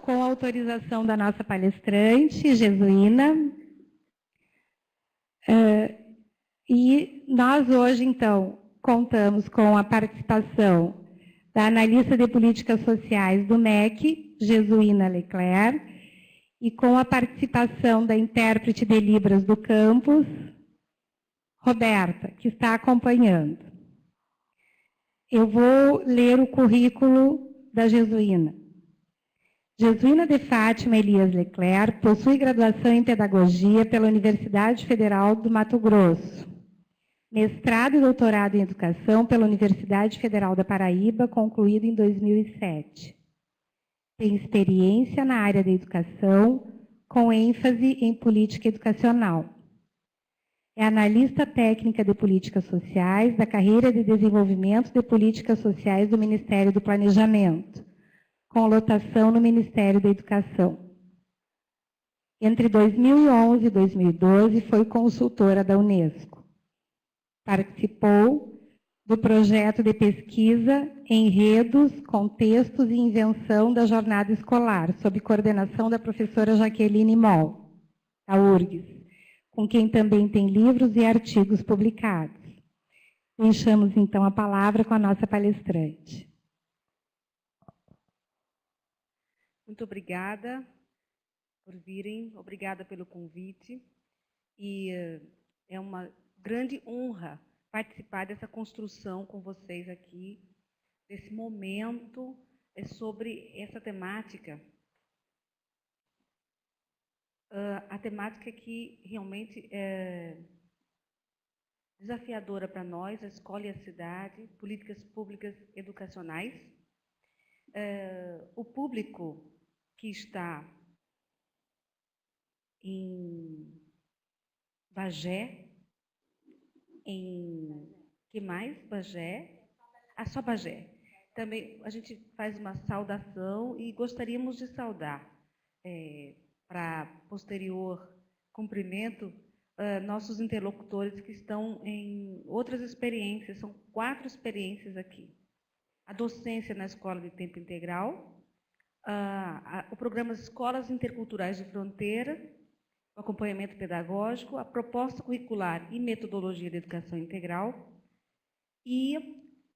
Com a autorização da nossa palestrante, Jesuína. E nós hoje, então, contamos com a participação da analista de políticas sociais do MEC, Jesuína Leclerc, e com a participação da intérprete de Libras do campus, Roberta, que está acompanhando. Eu vou ler o currículo da Jesuína. Jesuína de Fátima Elias Leclerc possui graduação em Pedagogia pela Universidade Federal do Mato Grosso, mestrado e doutorado em Educação pela Universidade Federal da Paraíba, concluído em 2007. Tem experiência na área da educação, com ênfase em política educacional. É analista técnica de políticas sociais da carreira de desenvolvimento de políticas sociais do Ministério do Planejamento, com lotação no Ministério da Educação. Entre 2011 e 2012, foi consultora da Unesco. Participou do projeto de pesquisa Enredos, Contextos e Invenção da Jornada Escolar, sob coordenação da professora Jaqueline Moll, da URGS, com quem também tem livros e artigos publicados. Deixamos, então, a palavra com a nossa palestrante. Muito obrigada por virem, obrigada pelo convite. E é uma grande honra participar dessa construção com vocês aqui, desse momento sobre essa temática. A temática que realmente é desafiadora para nós, a escola e a cidade, políticas públicas educacionais. O público que está em Bagé, que mais? Bagé? Só Bagé. Também a gente faz uma saudação e gostaríamos de saudar, para posterior cumprimento, nossos interlocutores que estão em outras experiências, são 4 experiências aqui. A docência na escola de tempo integral, o programa Escolas Interculturais de Fronteira, o acompanhamento pedagógico, a proposta curricular e metodologia de educação integral, e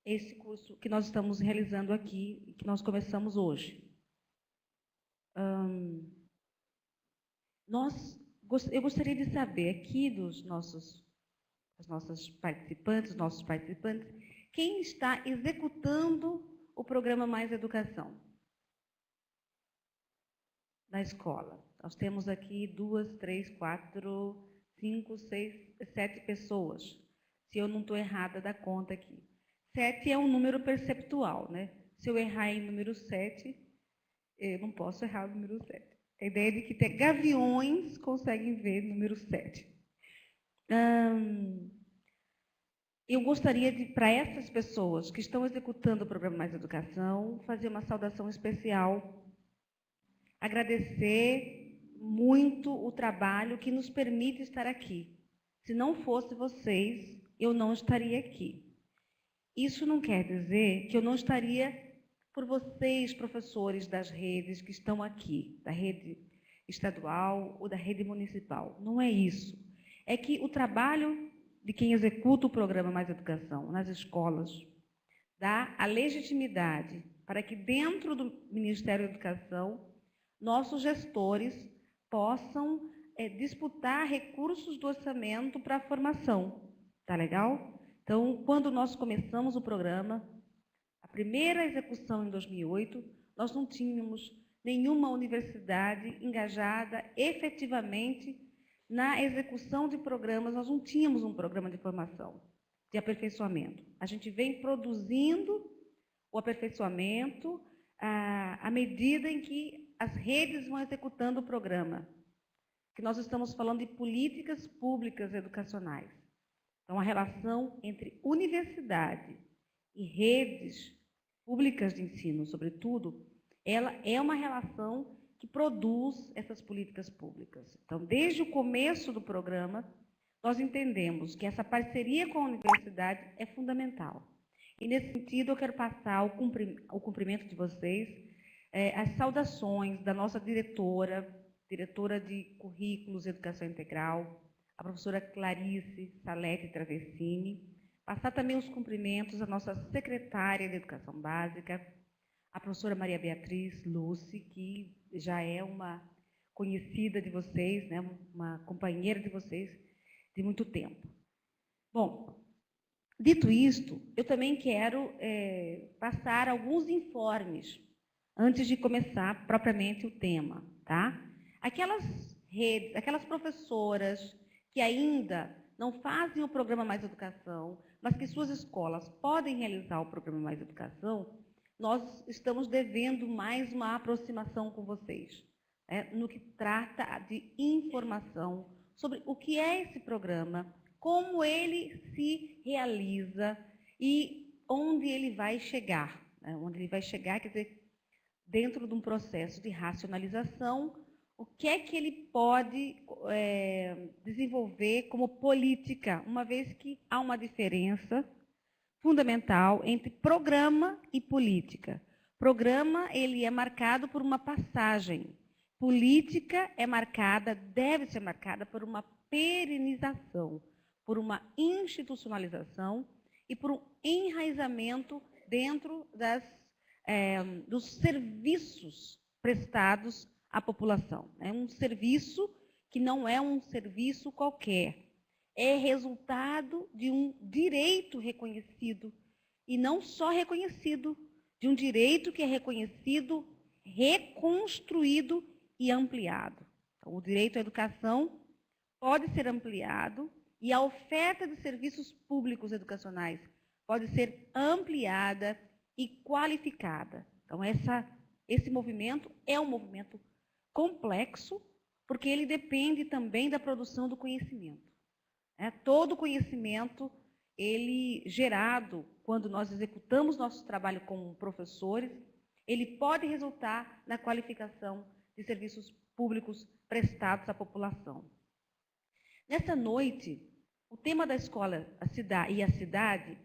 esse curso que nós estamos realizando aqui, e que nós começamos hoje. Eu gostaria de saber aqui dos nossos participantes, quem está executando o programa Mais Educação na escola. Nós temos aqui 2, 3, 4, 5, 6, 7 pessoas, se eu não estou errada da conta aqui. 7 é um número perceptual, né? Se eu errar em número 7, eu não posso errar o número 7. A ideia é de que até gaviões conseguem ver número 7. Eu gostaria de, para essas pessoas que estão executando o programa Mais Educação, fazer uma saudação especial, agradecer muito o trabalho que nos permite estar aqui. Se não fosse vocês, eu não estaria aqui. Isso não quer dizer que eu não estaria por vocês, professores das redes que estão aqui, da rede estadual ou da rede municipal. Não é isso. É que o trabalho de quem executa o programa Mais Educação nas escolas dá a legitimidade para que dentro do Ministério da Educação nossos gestores possam disputar recursos do orçamento para a formação. Tá legal? Então, quando nós começamos o programa, a primeira execução em 2008, nós não tínhamos nenhuma universidade engajada efetivamente na execução de programas, nós não tínhamos um programa de formação, de aperfeiçoamento. A gente vem produzindo o aperfeiçoamento à medida em que as redes vão executando o programa, que nós estamos falando de políticas públicas educacionais. Então, a relação entre universidade e redes públicas de ensino, sobretudo, ela é uma relação que produz essas políticas públicas. Então, desde o começo do programa, nós entendemos que essa parceria com a universidade é fundamental. E, nesse sentido, eu quero passar o cumprimento de vocês as saudações da nossa diretora de Currículos e Educação Integral, a professora Clarice Salete Travessini, passar também os cumprimentos à nossa secretária de Educação Básica, a professora Maria Beatriz Luce, que já é uma conhecida de vocês, né, uma companheira de vocês de muito tempo. Bom, dito isto, eu também quero passar alguns informes antes de começar propriamente o tema, tá? Aquelas redes, aquelas professoras que ainda não fazem o programa Mais Educação, mas que suas escolas podem realizar o programa Mais Educação, nós estamos devendo mais uma aproximação com vocês, no que trata de informação sobre o que é esse programa, como ele se realiza e onde ele vai chegar. Onde ele vai chegar, quer dizer, dentro de um processo de racionalização, o que é que ele pode desenvolver como política, uma vez que há uma diferença fundamental entre programa e política. Programa, ele é marcado por uma passagem. Política é marcada, deve ser marcada por uma perenização, por uma institucionalização e por um enraizamento dentro dos serviços prestados à população. É um serviço que não é um serviço qualquer. É resultado de um direito reconhecido, e não só reconhecido, de um direito que é reconhecido, reconstruído e ampliado. Então, o direito à educação pode ser ampliado e a oferta de serviços públicos educacionais pode ser ampliada e qualificada. Então, esse movimento é um movimento complexo, porque ele depende também da produção do conhecimento. Todo conhecimento, ele gerado quando nós executamos nosso trabalho com professores, ele pode resultar na qualificação de serviços públicos prestados à população. Nessa noite, o tema da escola a cidade,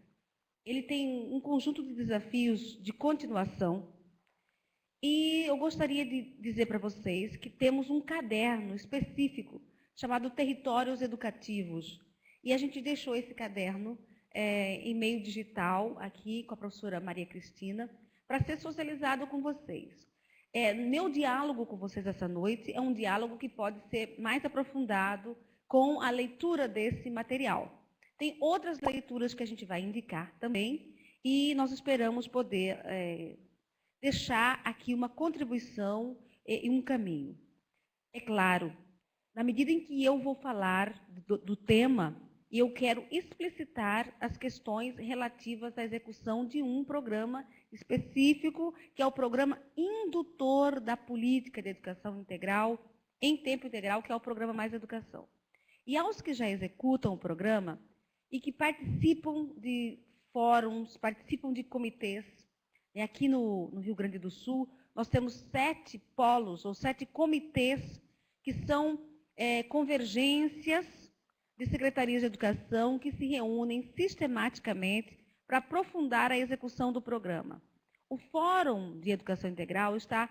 ele tem um conjunto de desafios de continuação. E eu gostaria de dizer para vocês que temos um caderno específico chamado Territórios Educativos. E a gente deixou esse caderno em meio digital, aqui com a professora Maria Cristina, para ser socializado com vocês. Meu diálogo com vocês essa noite é um diálogo que pode ser mais aprofundado com a leitura desse material. Tem outras leituras que a gente vai indicar também, e nós esperamos poder deixar aqui uma contribuição e um caminho. É claro, na medida em que eu vou falar do tema, eu quero explicitar as questões relativas à execução de um programa específico, que é o programa indutor da política de educação integral, em tempo integral, que é o programa Mais Educação. E aos que já executam o programa e que participam de fóruns, participam de comitês, aqui no Rio Grande do Sul, nós temos 7 polos, ou 7 comitês, que são convergências de secretarias de educação que se reúnem sistematicamente para aprofundar a execução do programa. O Fórum de Educação Integral está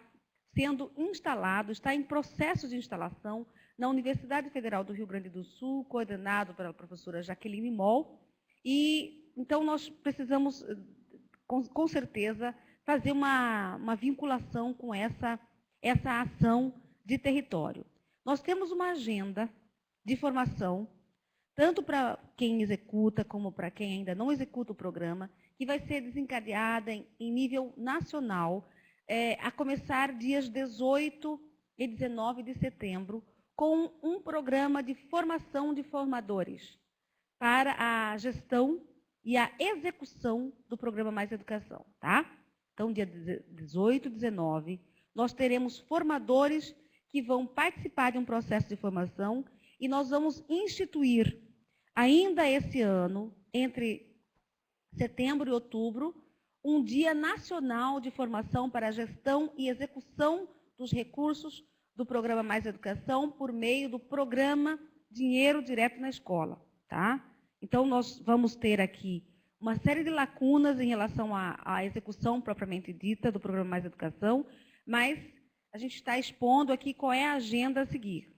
sendo instalado, está em processo de instalação na Universidade Federal do Rio Grande do Sul, coordenado pela professora Jaqueline Moll, e então nós precisamos, com certeza, fazer uma vinculação com essa ação de território. Nós temos uma agenda de formação, tanto para quem executa como para quem ainda não executa o programa, que vai ser desencadeada em nível nacional, a começar dias 18 e 19 de setembro, com um programa de formação de formadores para a gestão e a execução do programa Mais Educação, tá? Então, dia 18 e 19, nós teremos formadores que vão participar de um processo de formação e nós vamos instituir, ainda esse ano, entre setembro e outubro, um Dia Nacional de Formação para a Gestão e Execução dos Recursos do Programa Mais Educação por meio do programa Dinheiro Direto na Escola, tá? Então, nós vamos ter aqui uma série de lacunas em relação à execução propriamente dita do Programa Mais Educação, mas a gente está expondo aqui qual é a agenda a seguir.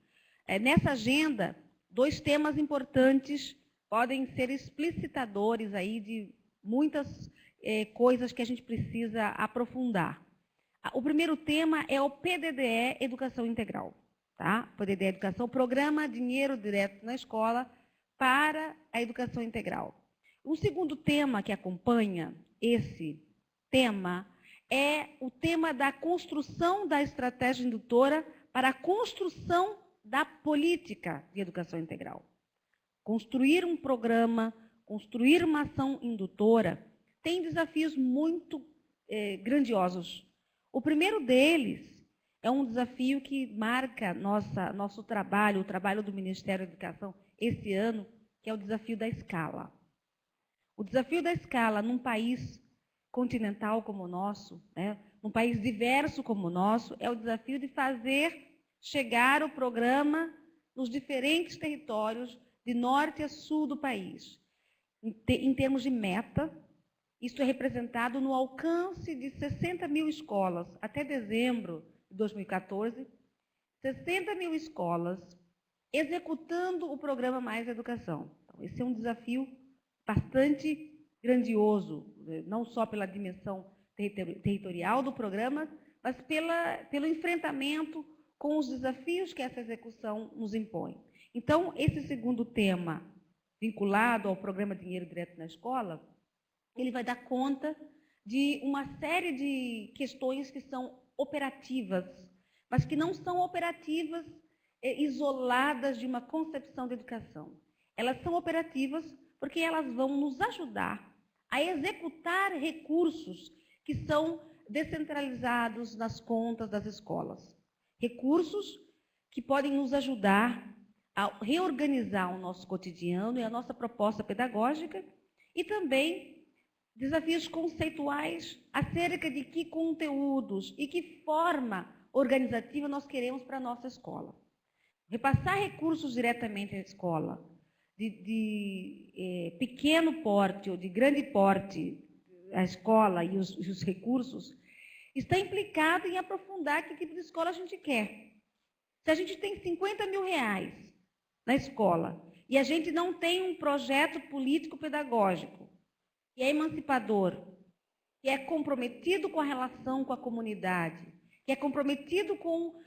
Nessa agenda, 2 temas importantes podem ser explicitadores aí de muitas coisas que a gente precisa aprofundar. O primeiro tema é o PDDE Educação Integral. Tá? PDDE Educação, Programa Dinheiro Direto na Escola para a Educação Integral. Um segundo tema que acompanha esse tema é o tema da construção da estratégia indutora para a construção da política de educação integral. Construir um programa, construir uma ação indutora, tem desafios muito grandiosos. O primeiro deles é um desafio que marca nosso trabalho, o trabalho do Ministério da Educação esse ano, que é o desafio da escala. O desafio da escala num país continental como o nosso, num país diverso como o nosso, é o desafio de fazer chegar o programa nos diferentes territórios de norte a sul do país. Em termos de meta, isso é representado no alcance de 60 mil escolas. Até dezembro de 2014, 60 mil escolas executando o programa Mais Educação. Então, esse é um desafio bastante grandioso, não só pela dimensão territorial do programa, mas pelo enfrentamento com os desafios que essa execução nos impõe. Então, esse segundo tema, vinculado ao programa Dinheiro Direto na Escola, ele vai dar conta de uma série de questões que são operativas, mas que não são operativas isoladas de uma concepção de educação. Elas são operativas porque elas vão nos ajudar a executar recursos que são descentralizados nas contas das escolas. Recursos que podem nos ajudar a reorganizar o nosso cotidiano e a nossa proposta pedagógica e também desafios conceituais acerca de que conteúdos e que forma organizativa nós queremos para a nossa escola. Repassar recursos diretamente à escola, de pequeno porte ou de grande porte, a escola e os recursos, está implicado em aprofundar que tipo de escola a gente quer. Se a gente tem 50 mil reais na escola e a gente não tem um projeto político-pedagógico que é emancipador, que é comprometido com a relação com a comunidade, que é comprometido com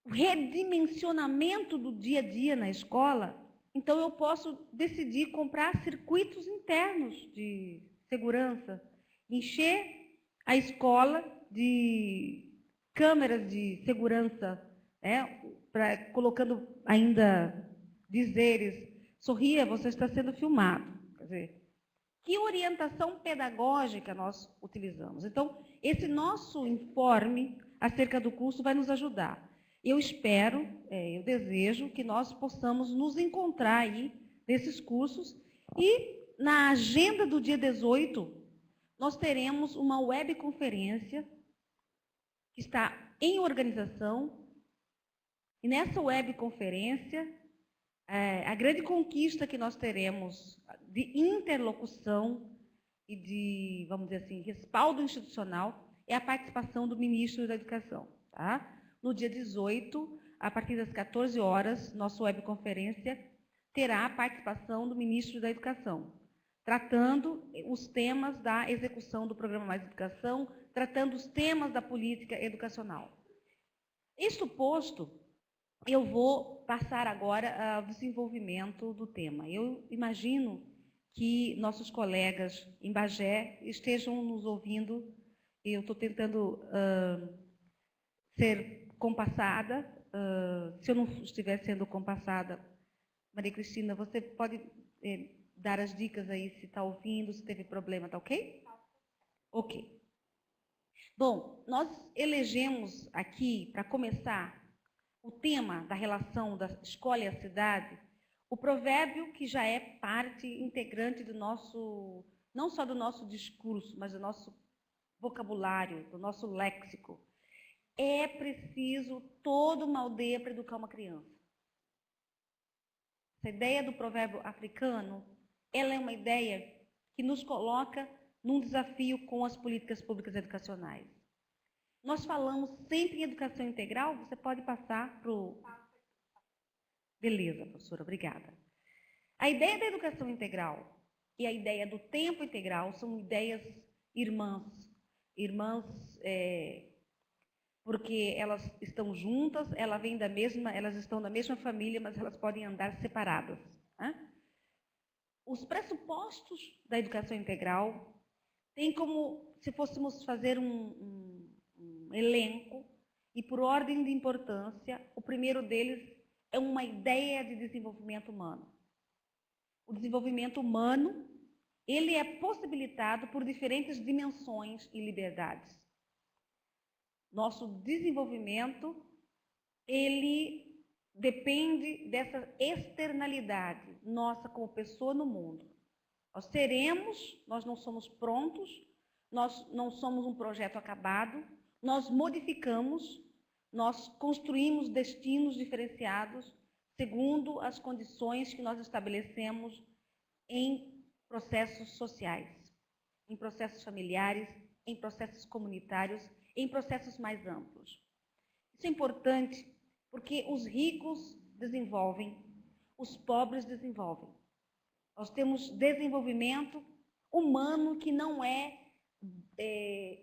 o redimensionamento do dia a dia na escola, então eu posso decidir comprar circuitos internos de segurança, encher a escola de câmeras de segurança, colocando ainda dizeres, sorria, você está sendo filmado. Quer dizer, que orientação pedagógica nós utilizamos? Então, esse nosso informe acerca do curso vai nos ajudar. Eu espero, eu desejo que nós possamos nos encontrar aí nesses cursos e na agenda do dia 18, nós teremos uma webconferência que está em organização e nessa webconferência a grande conquista que nós teremos de interlocução e de, vamos dizer assim, respaldo institucional é a participação do Ministro da Educação. Tá? No dia 18, a partir das 14 horas, nossa webconferência terá a participação do Ministro da Educação, tratando os temas da execução do Programa Mais Educação, tratando os temas da política educacional. Isto posto, eu vou passar agora ao desenvolvimento do tema. Eu imagino que nossos colegas em Bagé estejam nos ouvindo. Eu estou tentando ser compassada. Se eu não estiver sendo compassada, Maria Cristina, você pode dar as dicas aí se está ouvindo, se teve problema, tá ok? Ok. Bom, nós elegemos aqui, para começar, o tema da relação da escola e a cidade, o provérbio que já é parte integrante do nosso, não só do nosso discurso, mas do nosso vocabulário, do nosso léxico. É preciso toda uma aldeia para educar uma criança. Essa ideia do provérbio africano, ela é uma ideia que nos coloca num desafio com as políticas públicas educacionais. Nós falamos sempre em educação integral, você pode passar para o... Beleza, professora, obrigada. A ideia da educação integral e a ideia do tempo integral são ideias irmãs. Irmãs porque elas estão juntas, elas estão da mesma família, mas elas podem andar separadas. Né? Os pressupostos da educação integral têm como se fôssemos fazer um elenco, e por ordem de importância, o primeiro deles é uma ideia de desenvolvimento humano. O desenvolvimento humano, ele é possibilitado por diferentes dimensões e liberdades. Nosso desenvolvimento, ele depende dessa externalidade nossa como pessoa no mundo. Nós seremos, nós não somos prontos, nós não somos um projeto acabado, nós modificamos, nós construímos destinos diferenciados segundo as condições que nós estabelecemos em processos sociais, em processos familiares, em processos comunitários, em processos mais amplos. Isso é importante porque os ricos desenvolvem, os pobres desenvolvem. Nós temos desenvolvimento humano que não é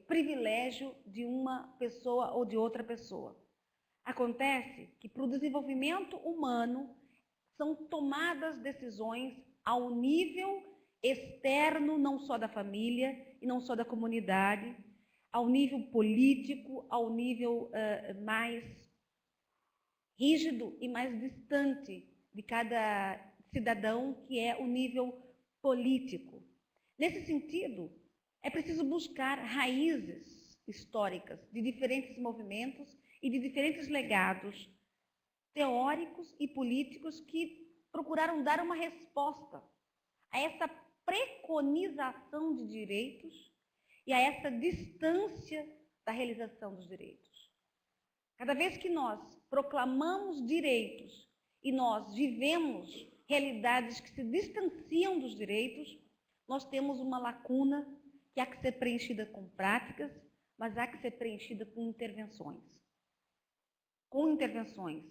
privilégio de uma pessoa ou de outra pessoa. Acontece que para o desenvolvimento humano são tomadas decisões ao nível externo, não só da família e não só da comunidade, ao nível político, ao nível mais rígido e mais distante de cada cidadão, que é o nível político. Nesse sentido, é preciso buscar raízes históricas de diferentes movimentos e de diferentes legados teóricos e políticos que procuraram dar uma resposta a essa preconização de direitos e a essa distância da realização dos direitos. Cada vez que nós proclamamos direitos e nós vivemos realidades que se distanciam dos direitos, nós temos uma lacuna que há que ser preenchida com práticas, mas há que ser preenchida com intervenções. Com intervenções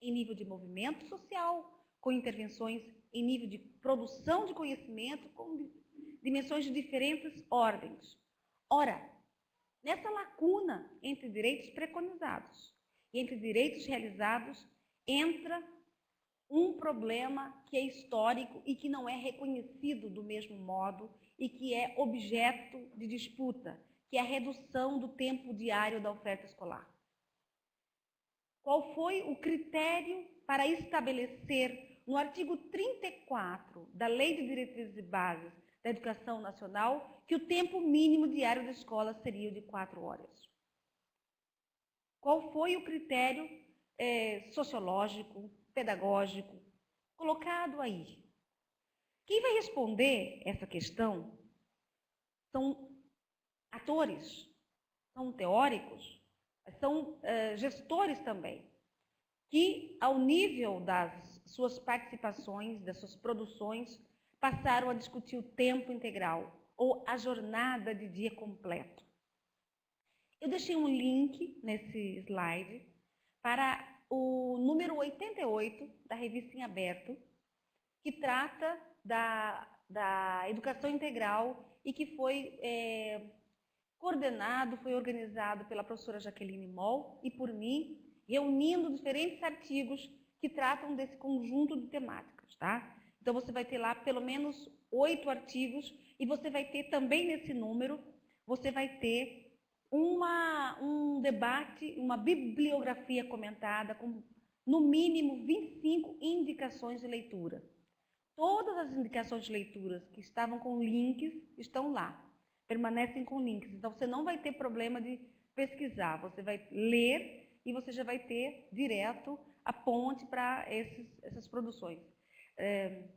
em nível de movimento social, com intervenções em nível de produção de conhecimento, com dimensões de diferentes ordens. Ora, nessa lacuna entre direitos preconizados e entre direitos realizados, entra um problema que é histórico e que não é reconhecido do mesmo modo e que é objeto de disputa, que é a redução do tempo diário da oferta escolar. Qual foi o critério para estabelecer, no artigo 34 da Lei de Diretrizes e Bases da Educação Nacional, que o tempo mínimo diário da escola seria de 4 horas? Qual foi o critério sociológico, pedagógico, colocado aí? Quem vai responder essa questão são atores, são teóricos, são gestores também, que, ao nível das suas participações, das suas produções, passaram a discutir o tempo integral, ou a jornada de dia completo. Eu deixei um link nesse slide para o número 88 da Revista em Aberto, que trata da educação integral e que foi coordenado, foi organizado pela professora Jaqueline Moll e por mim, reunindo diferentes artigos que tratam desse conjunto de temáticas, tá? Então, você vai ter lá pelo menos 8 artigos e você vai ter também nesse número, você vai ter um debate, uma bibliografia comentada com, no mínimo, 25 indicações de leitura. Todas as indicações de leituras que estavam com links estão lá, permanecem com links. Então, você não vai ter problema de pesquisar, você vai ler e você já vai ter direto a ponte para essas produções.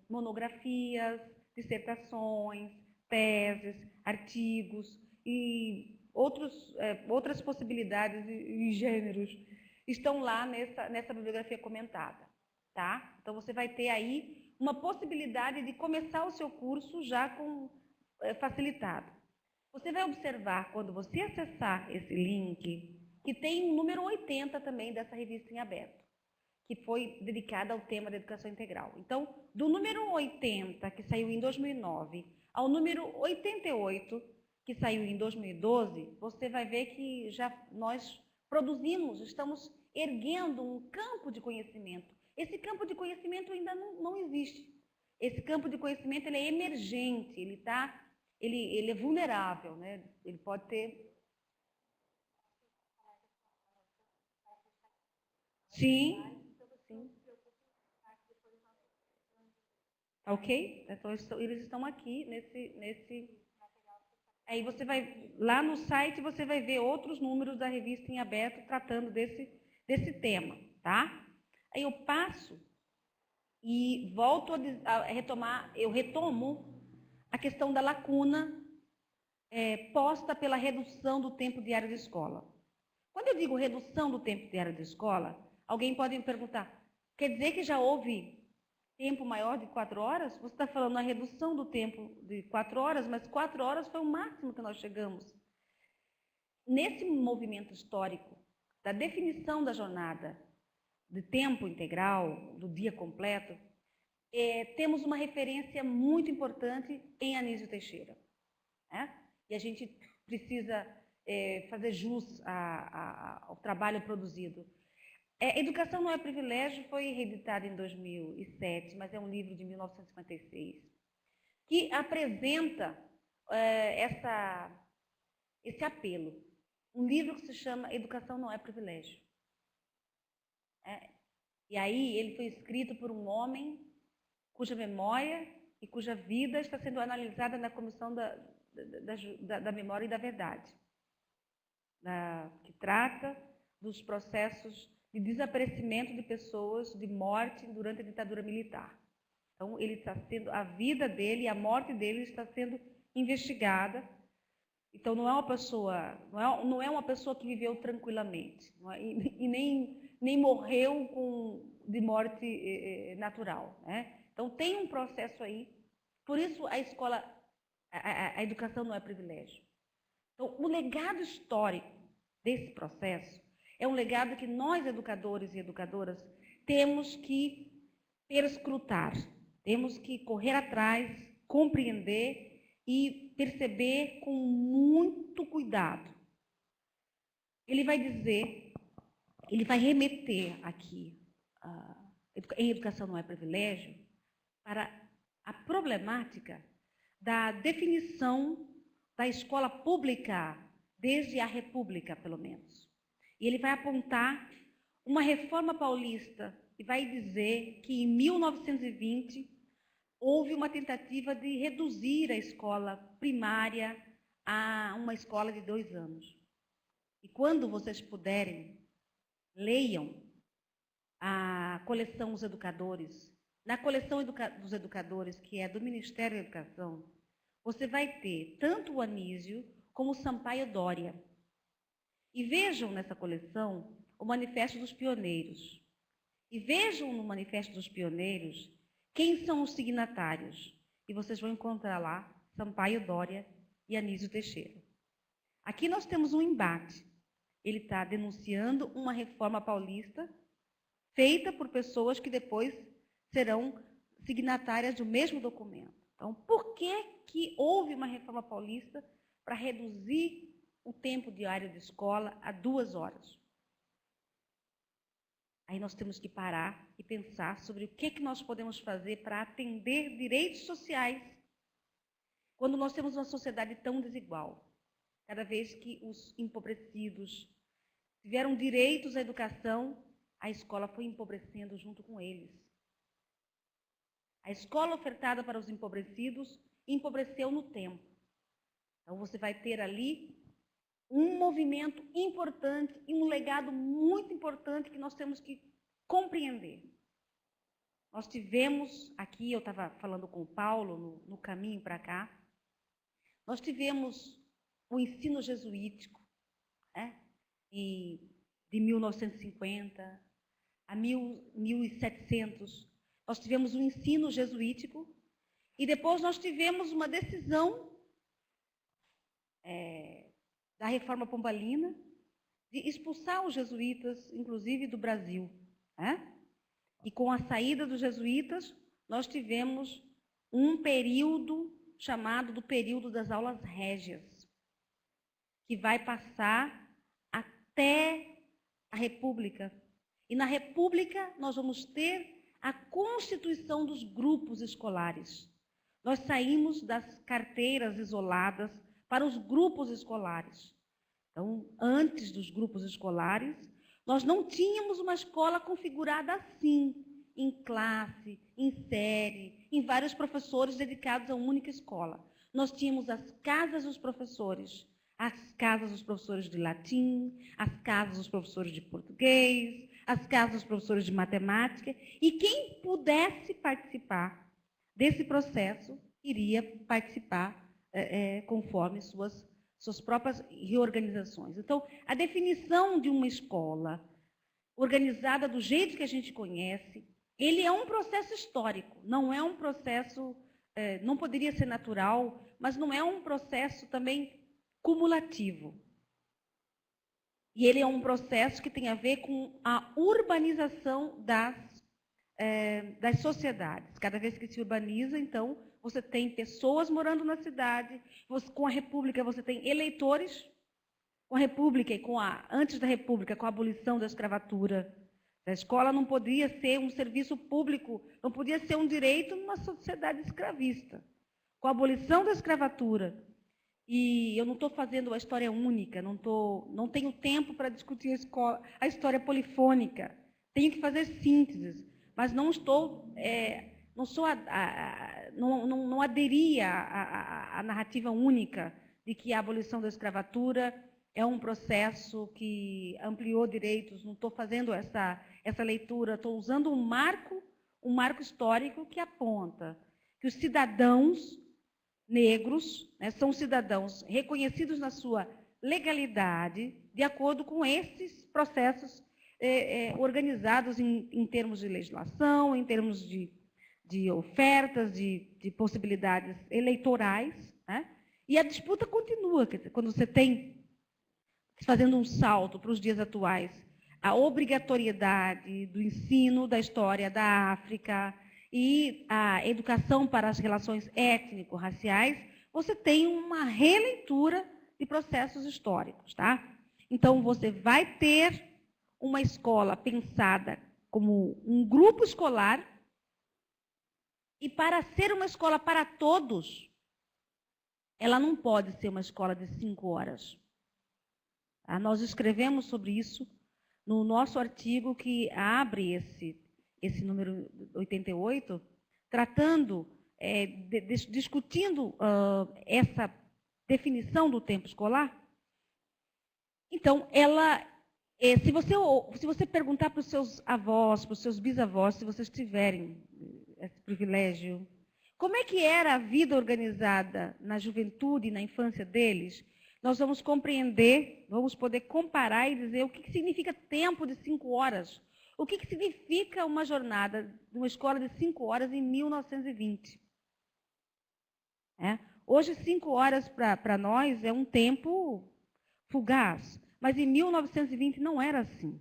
Monografias, dissertações, teses, artigos e outras possibilidades e gêneros estão lá nessa bibliografia comentada, tá? Então, você vai ter aí uma possibilidade de começar o seu curso já facilitado. Você vai observar, quando você acessar esse link, que tem um número 80 também dessa revista em aberto, que foi dedicada ao tema da educação integral. Então, do número 80, que saiu em 2009, ao número 88, que saiu em 2012, você vai ver que já nós produzimos, estamos erguendo um campo de conhecimento. Esse campo de conhecimento ainda não existe. Esse campo de conhecimento ele é emergente, ele é vulnerável, né? Ele pode ter... Sim. Ok? Então, eles estão aqui nesse... Aí você vai, lá no site, você vai ver outros números da revista em aberto tratando desse tema, tá? Aí eu passo e volto a retomar, eu retomo a questão da lacuna posta pela redução do tempo diário de escola. Quando eu digo redução do tempo diário de escola, alguém pode me perguntar, quer dizer que já houve tempo maior de 4 horas? Você está falando a redução do tempo de 4 horas, mas 4 horas foi o máximo que nós chegamos. Nesse movimento histórico da definição da jornada de tempo integral, do dia completo, temos uma referência muito importante em Anísio Teixeira. Né? E a gente precisa fazer jus ao trabalho produzido. Educação Não é Privilégio foi reeditado em 2007, mas é um livro de 1956, que apresenta esse apelo. Um livro que se chama Educação Não é Privilégio. E aí ele foi escrito por um homem cuja memória e cuja vida está sendo analisada na Comissão da Memória e da Verdade, que trata dos processos de desaparecimento de pessoas, de morte durante a ditadura militar. Então, a vida dele, a morte dele está sendo investigada. Então, não é uma pessoa que viveu tranquilamente, e nem morreu de morte natural, né? Então, tem um processo aí. Por isso, a educação não é privilégio. Então, o legado histórico desse processo é um legado que nós, educadores e educadoras, temos que perscrutar, temos que correr atrás, compreender e perceber com muito cuidado. Ele vai remeter aqui, em Educação Não é Privilégio, para a problemática da definição da escola pública desde a República, pelo menos. E ele vai apontar uma reforma paulista e vai dizer que em 1920 houve uma tentativa de reduzir a escola primária a uma escola de 2 anos. E quando vocês puderem, leiam a coleção Os Educadores. Na coleção dos Educadores, que é do Ministério da Educação, você vai ter tanto o Anísio como o Sampaio Dória. E vejam nessa coleção o Manifesto dos Pioneiros. E vejam no Manifesto dos Pioneiros quem são os signatários. E vocês vão encontrar lá Sampaio Dória e Anísio Teixeira. Aqui nós temos um embate. Ele está denunciando uma reforma paulista feita por pessoas que depois serão signatárias do mesmo documento. Então, por que houve uma reforma paulista para reduzir o tempo diário de escola a 2 horas? Aí nós temos que parar e pensar sobre o que nós podemos fazer para atender direitos sociais quando nós temos uma sociedade tão desigual. Cada vez que os empobrecidos tiveram direitos à educação, a escola foi empobrecendo junto com eles. A escola ofertada para os empobrecidos empobreceu no tempo. Então você vai ter ali um movimento importante e um legado muito importante que nós temos que compreender. Nós tivemos aqui, eu estava falando com o Paulo no caminho para cá, nós tivemos o ensino jesuítico, de 1950 a 1700. Nós tivemos o ensino jesuítico e depois nós tivemos uma decisão da Reforma Pombalina, de expulsar os jesuítas, inclusive, do Brasil. Né? E com a saída dos jesuítas, nós tivemos um período chamado do período das aulas régias, que vai passar até a República. E na República nós vamos ter a constituição dos grupos escolares. Nós saímos das carteiras isoladas para os grupos escolares. Então, antes dos grupos escolares, nós não tínhamos uma escola configurada assim, em classe, em série, em vários professores dedicados a uma única escola. Nós tínhamos as casas dos professores de latim, as casas dos professores de português, as casas dos professores de matemática, e quem pudesse participar desse processo iria participar conforme suas próprias reorganizações. Então, a definição de uma escola organizada do jeito que a gente conhece, ele é um processo histórico, não é um processo, não poderia ser natural, mas não é um processo também cumulativo. E ele é um processo que tem a ver com a urbanização das sociedades. Cada vez que se urbaniza, então, você tem pessoas morando na cidade, com a República você tem eleitores, com a República e antes da República, com a abolição da escravatura. A escola não podia ser um serviço público, não podia ser um direito numa sociedade escravista. Com a abolição da escravatura, e eu não estou fazendo a história única, não tenho tempo para discutir a história polifônica, tenho que fazer sínteses, mas não aderi à narrativa única de que a abolição da escravatura é um processo que ampliou direitos, não estou fazendo essa leitura, estou usando um marco histórico que aponta que os cidadãos negros, né, são cidadãos reconhecidos na sua legalidade, de acordo com esses processos organizados em termos de legislação, em termos de ofertas, de possibilidades eleitorais. Né? E a disputa continua, quer dizer, quando você tem, fazendo um salto para os dias atuais, a obrigatoriedade do ensino da história da África e a educação para as relações étnico-raciais, você tem uma releitura de processos históricos. Tá? Então, você vai ter uma escola pensada como um grupo escolar, e para ser uma escola para todos, ela não pode ser uma escola de 5 horas. Tá? Nós escrevemos sobre isso no nosso artigo que abre esse número 88, tratando, discutindo essa definição do tempo escolar. Então, se você perguntar para os seus avós, para os seus bisavós, se vocês tiverem esse privilégio, como é que era a vida organizada na juventude e na infância deles, nós vamos compreender, vamos poder comparar e dizer o que significa tempo de 5 horas, o que significa uma jornada de uma escola de 5 horas em 1920. Hoje, 5 horas para nós é um tempo fugaz, mas em 1920 não era assim.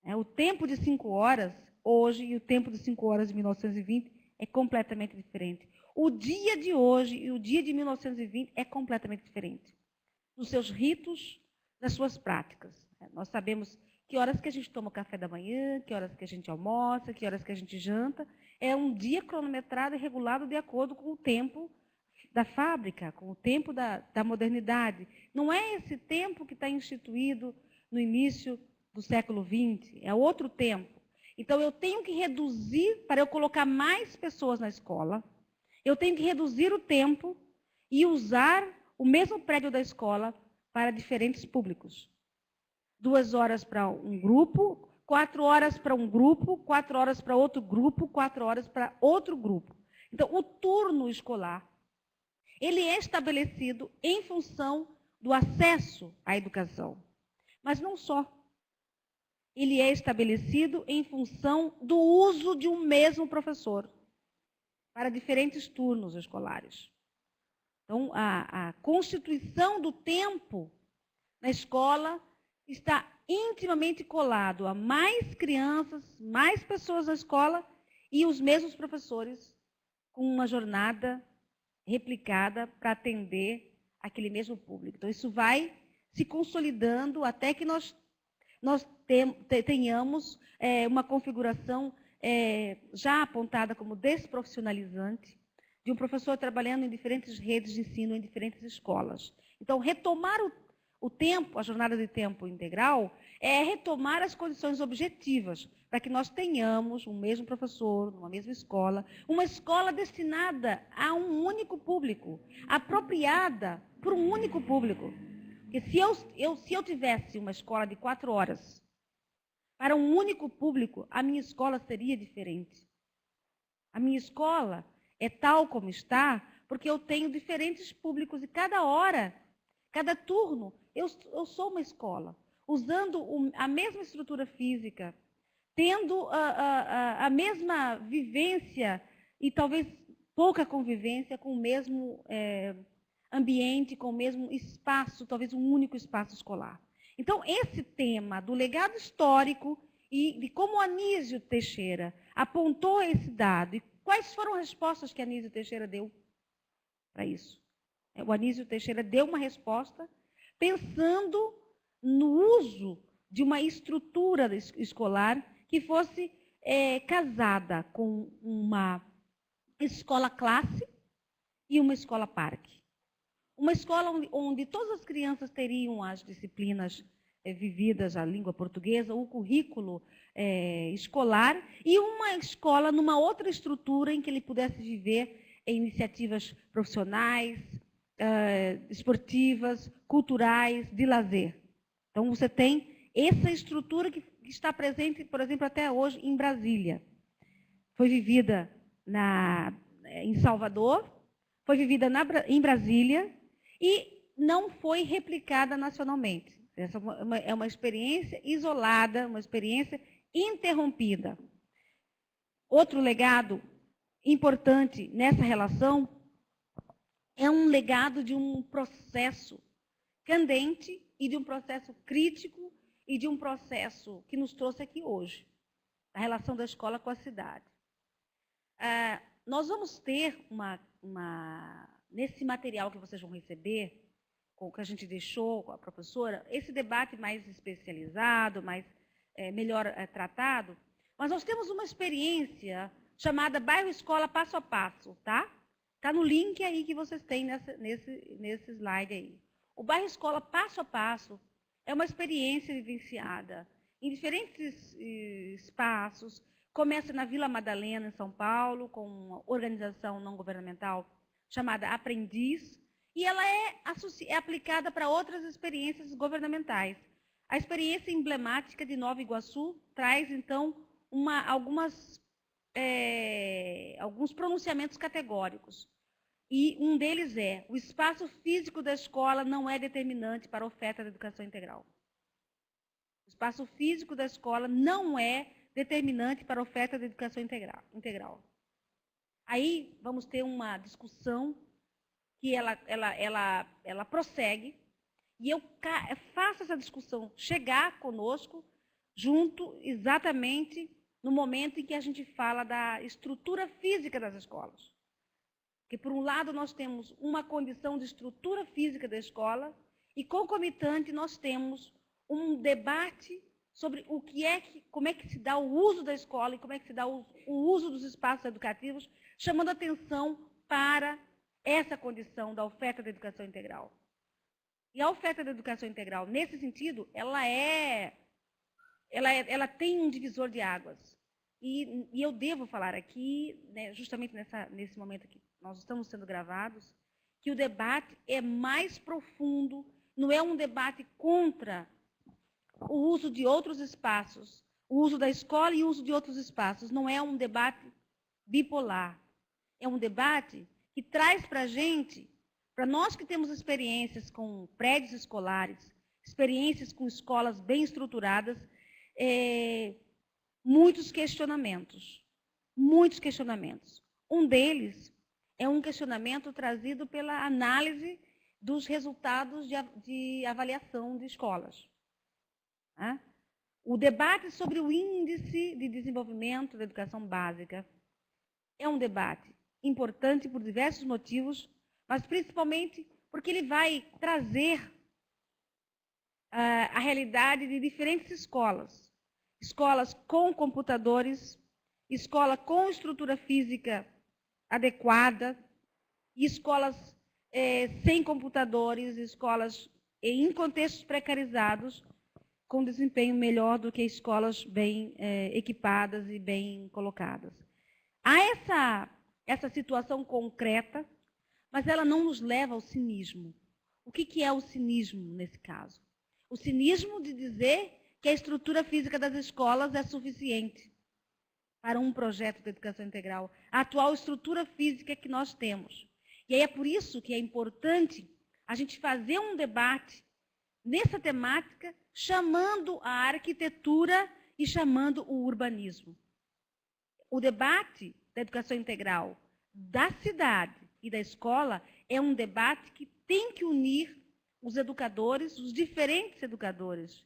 O tempo de 5 horas hoje e o tempo de 5 horas de 1920 é completamente diferente. O dia de hoje e o dia de 1920 é completamente diferente. Nos seus ritos, nas suas práticas. Nós sabemos que horas que a gente toma o café da manhã, que horas que a gente almoça, que horas que a gente janta. É um dia cronometrado e regulado de acordo com o tempo da fábrica, com o tempo da modernidade. Não é esse tempo que está instituído no início do século XX, é outro tempo. Então, eu tenho que reduzir, para eu colocar mais pessoas na escola, eu tenho que reduzir o tempo e usar o mesmo prédio da escola para diferentes públicos. 2 horas para um grupo, 4 horas para um grupo, 4 horas para outro grupo, 4 horas para outro grupo. Então, o turno escolar, ele é estabelecido em função do acesso à educação. Mas não só. Ele é estabelecido em função do uso de um mesmo professor para diferentes turnos escolares. Então, a constituição do tempo na escola está intimamente colado a mais crianças, mais pessoas na escola e os mesmos professores com uma jornada replicada para atender aquele mesmo público. Então, isso vai se consolidando até que nós tenhamos uma configuração já apontada como desprofissionalizante de um professor trabalhando em diferentes redes de ensino, em diferentes escolas. Então, retomar o tempo, a jornada de tempo integral, é retomar as condições objetivas para que nós tenhamos um mesmo professor, uma mesma escola, uma escola destinada a um único público, apropriada por um único público. Porque se eu tivesse uma escola de 4 horas para um único público, a minha escola seria diferente. A minha escola é tal como está, porque eu tenho diferentes públicos e cada hora, cada turno, eu sou uma escola, usando a mesma estrutura física, tendo a mesma vivência e talvez pouca convivência com o mesmo ambiente, com o mesmo espaço, talvez um único espaço escolar. Então, esse tema do legado histórico e de como Anísio Teixeira apontou esse dado e quais foram as respostas que Anísio Teixeira deu para isso. O Anísio Teixeira deu uma resposta pensando no uso de uma estrutura escolar que fosse casada com uma escola-classe e uma escola-parque. Uma escola onde todas as crianças teriam as disciplinas vividas, a língua portuguesa, o currículo escolar, e uma escola numa outra estrutura em que ele pudesse viver iniciativas profissionais, esportivas, culturais, de lazer. Então, você tem essa estrutura que está presente, por exemplo, até hoje em Brasília. Foi vivida em Salvador, foi vivida em Brasília e não foi replicada nacionalmente. Essa é uma experiência isolada, uma experiência interrompida. Outro legado importante nessa relação é um legado de um processo candente e de um processo crítico e de um processo que nos trouxe aqui hoje, a relação da escola com a cidade. Nós vamos ter nesse material que vocês vão receber, com o que a gente deixou com a professora, esse debate mais especializado, melhor tratado, mas nós temos uma experiência chamada Bairro Escola Passo a Passo, tá? Está no link aí que vocês têm nesse slide aí. O Bairro Escola Passo a Passo é uma experiência vivenciada em diferentes espaços. Começa na Vila Madalena, em São Paulo, com uma organização não governamental chamada Aprendiz, e ela é aplicada para outras experiências governamentais. A experiência emblemática de Nova Iguaçu traz, então, alguns pronunciamentos categóricos. E um deles é: o espaço físico da escola não é determinante para a oferta da educação integral. O espaço físico da escola não é determinante para a oferta da educação integral. Aí vamos ter uma discussão que ela prossegue, e eu faço essa discussão chegar conosco junto exatamente no momento em que a gente fala da estrutura física das escolas. Porque, por um lado, nós temos uma condição de estrutura física da escola e, concomitante, nós temos um debate sobre como é que se dá o uso da escola e como é que se dá o uso dos espaços educativos, chamando atenção para essa condição da oferta da educação integral. E a oferta da educação integral, nesse sentido, ela tem um divisor de águas. E eu devo falar aqui, né, justamente nesse momento que nós estamos sendo gravados, que o debate é mais profundo, não é um debate contra o uso de outros espaços, o uso da escola e o uso de outros espaços. Não é um debate bipolar. É um debate que traz para a gente, para nós que temos experiências com prédios escolares, experiências com escolas bem estruturadas, muitos questionamentos. Muitos questionamentos. Um deles é um questionamento trazido pela análise dos resultados de avaliação de escolas. Né? O debate sobre o índice de desenvolvimento da educação básica é um debate importante por diversos motivos, mas principalmente porque ele vai trazer a realidade de diferentes escolas. Escolas com computadores, escola com estrutura física adequada, e escolas sem computadores, escolas em contextos precarizados, com desempenho melhor do que escolas bem equipadas e bem colocadas. Há essa situação concreta, mas ela não nos leva ao cinismo. O que é o cinismo nesse caso? O cinismo de dizer que a estrutura física das escolas é suficiente para um projeto de educação integral, a atual estrutura física que nós temos. E aí é por isso que é importante a gente fazer um debate nessa temática, chamando a arquitetura e chamando o urbanismo. O debate da educação integral da cidade e da escola é um debate que tem que unir os educadores, os diferentes educadores,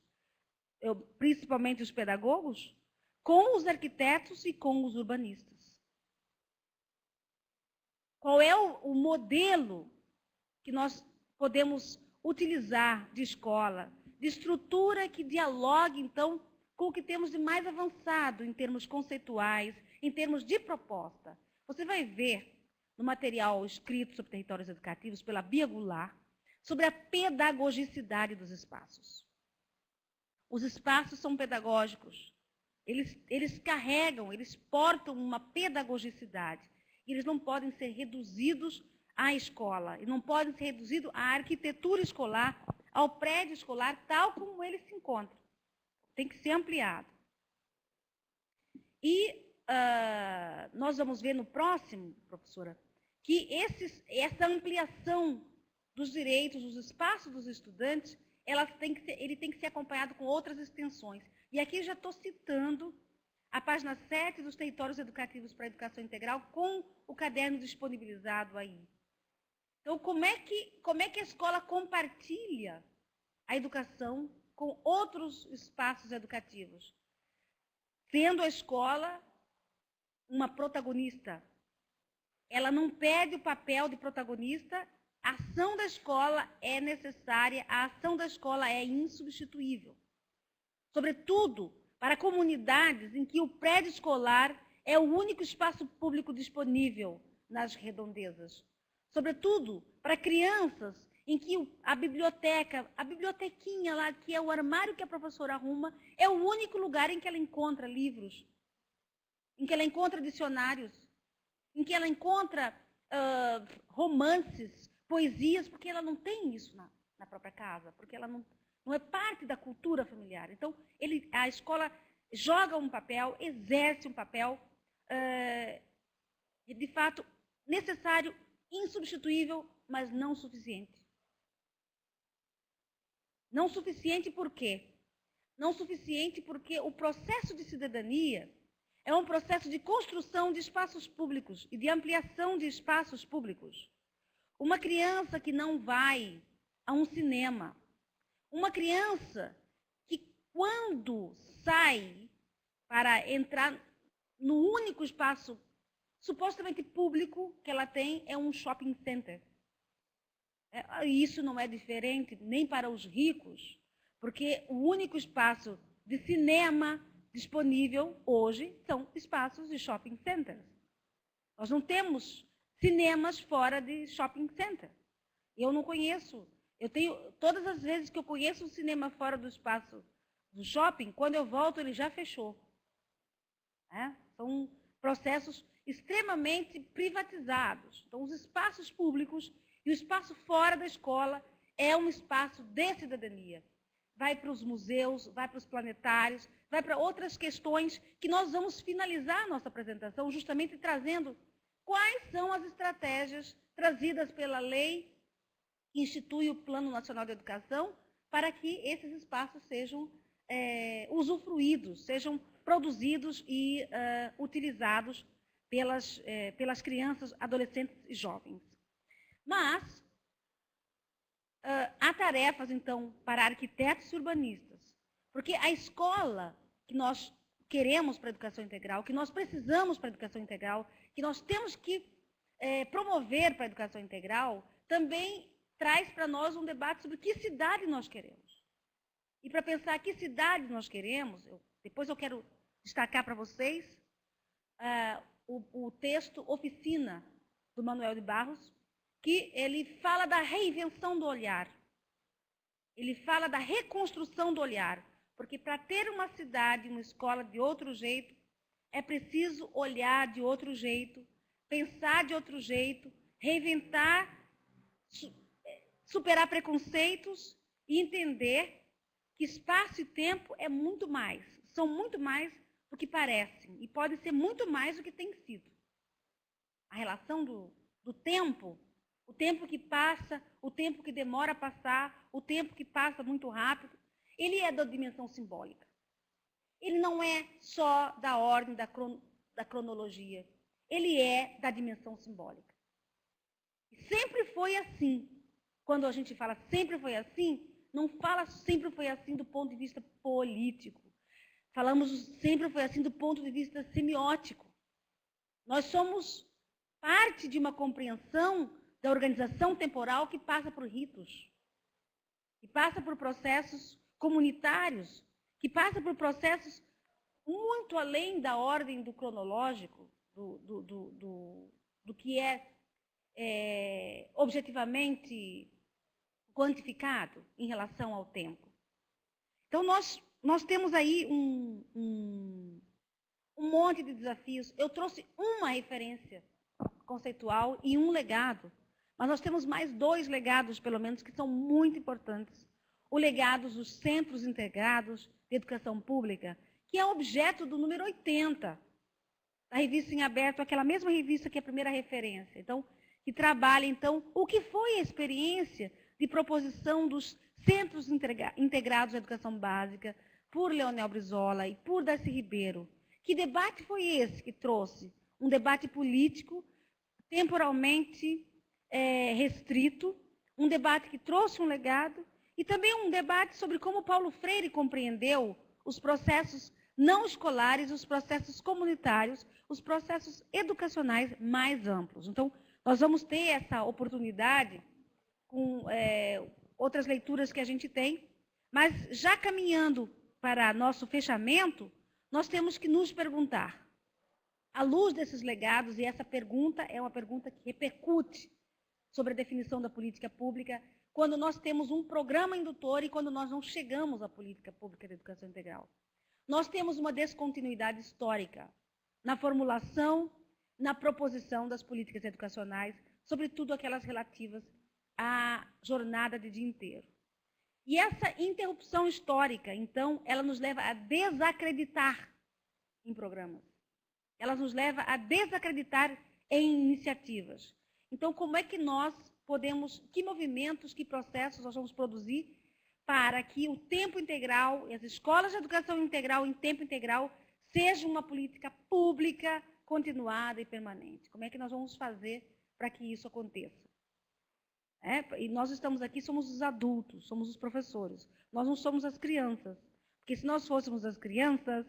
principalmente os pedagogos, com os arquitetos e com os urbanistas. Qual é o modelo que nós podemos utilizar de escola, de estrutura que dialogue, então, com o que temos de mais avançado em termos conceituais, em termos de proposta? Você vai ver no material escrito sobre territórios educativos pela Bia Goulart, sobre a pedagogicidade dos espaços. Os espaços são pedagógicos. Eles carregam, eles portam uma pedagogicidade. Eles não podem ser reduzidos à escola, e não podem ser reduzidos à arquitetura escolar, ao prédio escolar, tal como ele se encontra. Tem que ser ampliado. E nós vamos ver no próximo, professora, que essa ampliação dos direitos, dos espaços dos estudantes, ele tem que ser acompanhado com outras extensões. E aqui já estou citando a página 7 dos Territórios Educativos para a Educação Integral, com o caderno disponibilizado aí. Então, como é que a escola compartilha a educação com outros espaços educativos? Sendo a escola uma protagonista. Ela não perde o papel de protagonista, a ação da escola é necessária, a ação da escola é insubstituível. Sobretudo para comunidades em que o prédio escolar é o único espaço público disponível nas redondezas. Sobretudo para crianças em que a bibliotequinha lá, que é o armário que a professora arruma, é o único lugar em que ela encontra livros, em que ela encontra dicionários, em que ela encontra romances, poesias, porque ela não tem isso na própria casa, porque ela não é parte da cultura familiar. Então, a escola joga um papel, exerce um papel, de fato, necessário, insubstituível, mas não suficiente. Não suficiente por quê? Não suficiente porque o processo de cidadania é um processo de construção de espaços públicos e de ampliação de espaços públicos. Uma criança que não vai a um cinema, uma criança que, quando sai para entrar no único espaço supostamente público que ela tem, é um shopping center. Isso não é diferente nem para os ricos, porque o único espaço de cinema disponível hoje são espaços de shopping centers. Nós não temos cinemas fora de shopping center. Eu não conheço. Todas as vezes que eu conheço um cinema fora do espaço do shopping, quando eu volto, ele já fechou. São processos extremamente privatizados. Então, os espaços públicos e o espaço fora da escola é um espaço de cidadania. Vai para os museus, vai para os planetários, vai para outras questões que nós vamos finalizar a nossa apresentação justamente trazendo quais são as estratégias trazidas pela lei que institui o Plano Nacional de Educação para que esses espaços sejam usufruídos, sejam produzidos e utilizados pelas crianças, adolescentes e jovens. Mas há tarefas, então, para arquitetos e urbanistas, porque a escola que nós queremos para a educação integral, que nós precisamos para a educação integral, que nós temos que promover para a educação integral, também traz para nós um debate sobre que cidade nós queremos. E para pensar que cidade nós queremos, depois eu quero destacar para vocês o texto Oficina, do Manuel de Barros, que ele fala da reinvenção do olhar. Ele fala da reconstrução do olhar. Porque para ter uma cidade, uma escola de outro jeito, é preciso olhar de outro jeito, pensar de outro jeito, reinventar, superar preconceitos e entender que espaço e tempo é muito mais, são muito mais do que parecem e podem ser muito mais do que tem sido. A relação do tempo, o tempo que passa, o tempo que demora a passar, o tempo que passa muito rápido, ele é da dimensão simbólica. Ele não é só da ordem da cronologia. Ele é da dimensão simbólica. E sempre foi assim. Quando a gente fala sempre foi assim, não fala sempre foi assim do ponto de vista político. Falamos sempre foi assim do ponto de vista semiótico. Nós somos parte de uma compreensão da organização temporal que passa por ritos, que passa por processos comunitários, que passa por processos muito além da ordem do cronológico, do que é objetivamente quantificado em relação ao tempo. Então, nós temos aí um monte de desafios. Eu trouxe uma referência conceitual e um legado, mas nós temos mais 2 legados, pelo menos, que são muito importantes. O legado dos Centros Integrados de Educação Pública, que é objeto do número 80, da revista em aberto, aquela mesma revista que é a primeira referência. Então, que trabalha, então, o que foi a experiência de proposição dos Centros Integrados de Educação Básica por Leonel Brizola e por Darcy Ribeiro. Que debate foi esse que trouxe? Um debate político, temporalmente restrito, um debate que trouxe um legado, e também um debate sobre como Paulo Freire compreendeu os processos não escolares, os processos comunitários, os processos educacionais mais amplos. Então, nós vamos ter essa oportunidade com outras leituras que a gente tem, mas já caminhando para nosso fechamento, nós temos que nos perguntar, à luz desses legados, e essa pergunta é uma pergunta que repercute sobre a definição da política pública, quando nós temos um programa indutor e quando nós não chegamos à política pública de educação integral. Nós temos uma descontinuidade histórica na formulação, na proposição das políticas educacionais, sobretudo aquelas relativas à jornada de dia inteiro. E essa interrupção histórica, então, ela nos leva a desacreditar em programas. Ela nos leva a desacreditar em iniciativas. Então, como é que nós podemos, que movimentos, que processos nós vamos produzir para que o tempo integral, as escolas de educação integral em tempo integral, seja uma política pública, continuada e permanente? Como é que nós vamos fazer para que isso aconteça? E nós estamos aqui, somos os adultos, somos os professores. Nós não somos as crianças. Porque se nós fôssemos as crianças,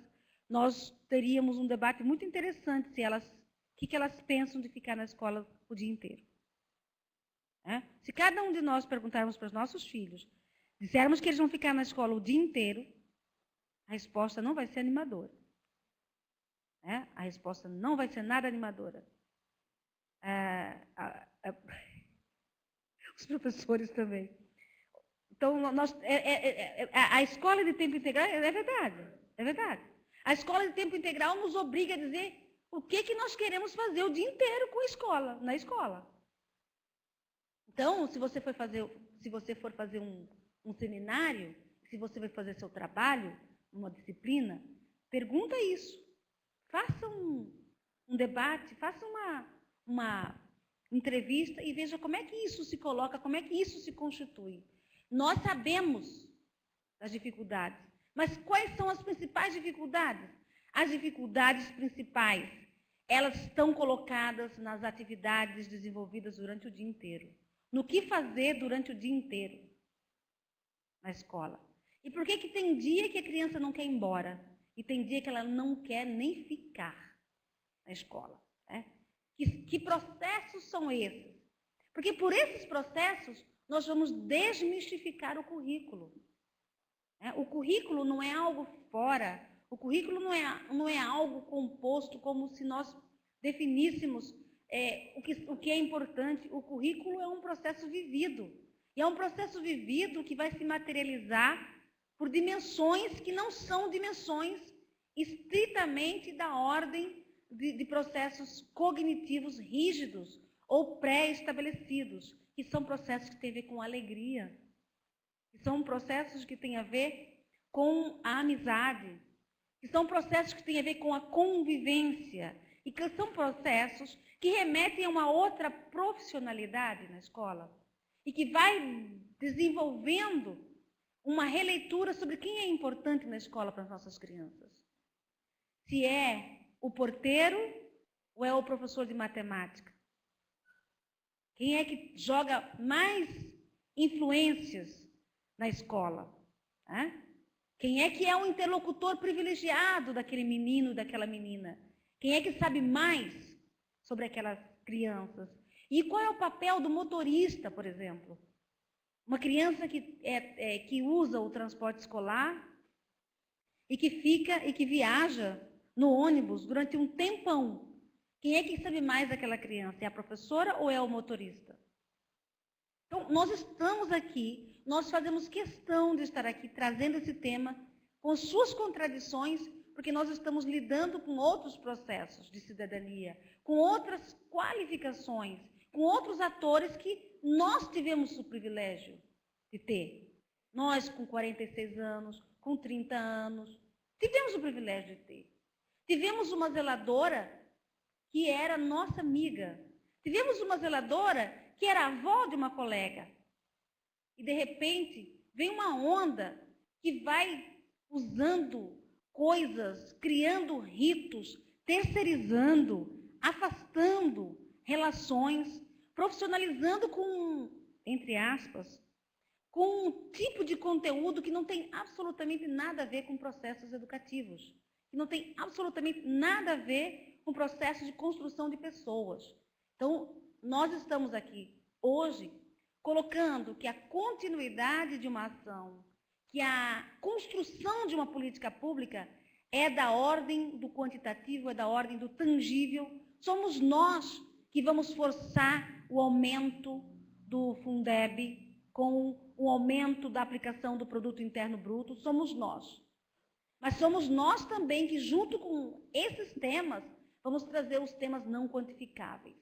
nós teríamos um debate muito interessante se elas, o que elas pensam de ficar na escola o dia inteiro. Se cada um de nós perguntarmos para os nossos filhos, dissermos que eles vão ficar na escola o dia inteiro, a resposta não vai ser animadora. A resposta não vai ser nada animadora. Os professores também. Então, a escola de tempo integral, é verdade. A escola de tempo integral nos obriga a dizer o que nós queremos fazer o dia inteiro com a escola, na escola. Então, se você for fazer um seminário, se você vai fazer seu trabalho, uma disciplina, pergunta isso. Faça um debate, faça uma entrevista e veja como é que isso se coloca, como é que isso se constitui. Nós sabemos das dificuldades, mas quais são as principais dificuldades? As dificuldades principais elas estão colocadas nas atividades desenvolvidas durante o dia inteiro. No que fazer durante o dia inteiro na escola. E por que tem dia que a criança não quer ir embora? E tem dia que ela não quer nem ficar na escola? Né? Que processos são esses? Porque por esses processos nós vamos desmistificar o currículo. O currículo não é algo fora, o currículo não é algo composto como se nós definíssemos o que é importante. O currículo é um processo vivido. E é um processo vivido que vai se materializar por dimensões que não são dimensões estritamente da ordem de processos cognitivos rígidos ou pré-estabelecidos, que são processos que têm a ver com alegria, que são processos que têm a ver com a amizade, que são processos que têm a ver com a convivência, e que são processos que remetem a uma outra profissionalidade na escola, e que vai desenvolvendo uma releitura sobre quem é importante na escola para as nossas crianças. Se é o porteiro ou é o professor de matemática? Quem é que joga mais influências na escola? Quem é que é o interlocutor privilegiado daquele menino, daquela menina? Quem é que sabe mais sobre aquelas crianças? E qual é o papel do motorista, por exemplo? Uma criança que usa o transporte escolar e que viaja no ônibus durante um tempão. Quem é que sabe mais daquela criança? É a professora ou é o motorista? Então, nós estamos aqui, nós fazemos questão de estar aqui trazendo esse tema com suas contradições, porque nós estamos lidando com outros processos de cidadania, com outras qualificações, com outros atores que nós tivemos o privilégio de ter. Nós, com 46 anos, com 30 anos, tivemos o privilégio de ter. Tivemos uma zeladora que era nossa amiga. Tivemos uma zeladora que era avó de uma colega. E, de repente, vem uma onda que vai usando coisas, criando ritos, terceirizando, afastando relações, profissionalizando com, entre aspas, com um tipo de conteúdo que não tem absolutamente nada a ver com processos educativos, que não tem absolutamente nada a ver com processo de construção de pessoas. Então, nós estamos aqui hoje colocando que a continuidade de uma ação, que a construção de uma política pública é da ordem do quantitativo, é da ordem do tangível. Somos nós que vamos forçar o aumento do Fundeb com o aumento da aplicação do Produto Interno Bruto, somos nós. Mas somos nós também que, junto com esses temas, vamos trazer os temas não quantificáveis.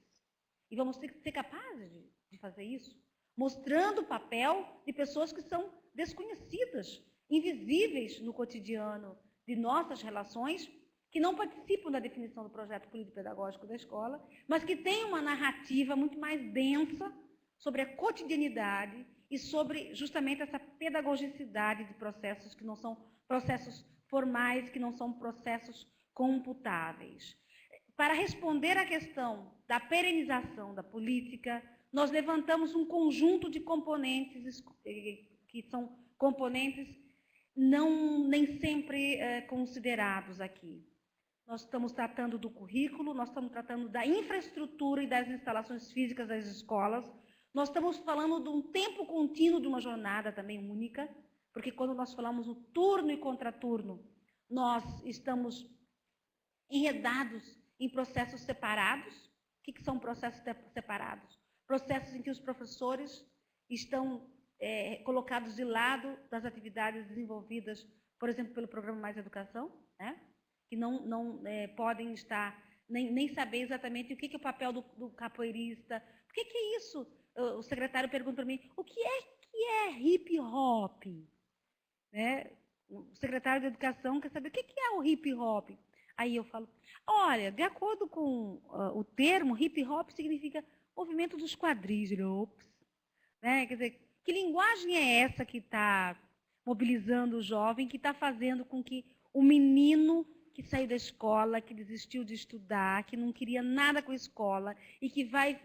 E vamos ter que ser capazes de fazer isso, mostrando o papel de pessoas que são desconhecidas, invisíveis no cotidiano de nossas relações, que não participam da definição do projeto político-pedagógico da escola, mas que têm uma narrativa muito mais densa sobre a cotidianidade e sobre justamente essa pedagogicidade de processos que não são processos formais, que não são processos computáveis. Para responder à questão da perenização da política, nós levantamos um conjunto de componentes que são componentes nem sempre considerados aqui. Nós estamos tratando do currículo, nós estamos tratando da infraestrutura e das instalações físicas das escolas, nós estamos falando de um tempo contínuo de uma jornada também única, porque quando nós falamos no turno e contraturno, nós estamos enredados em processos separados. O que são processos separados? Processos em que os professores estão colocados de lado das atividades desenvolvidas, por exemplo, pelo Programa Mais Educação, né? Que não podem estar, nem saber exatamente o que é o papel do capoeirista. O que é isso? O secretário pergunta para mim, o que é hip hop? Né? O secretário de Educação quer saber o que é o hip hop. Aí eu falo, olha, de acordo com o termo, hip hop significa movimento dos quadris. Né? Quer dizer, que linguagem é essa que está mobilizando o jovem, que está fazendo com que o menino que saiu da escola, que desistiu de estudar, que não queria nada com a escola e que vai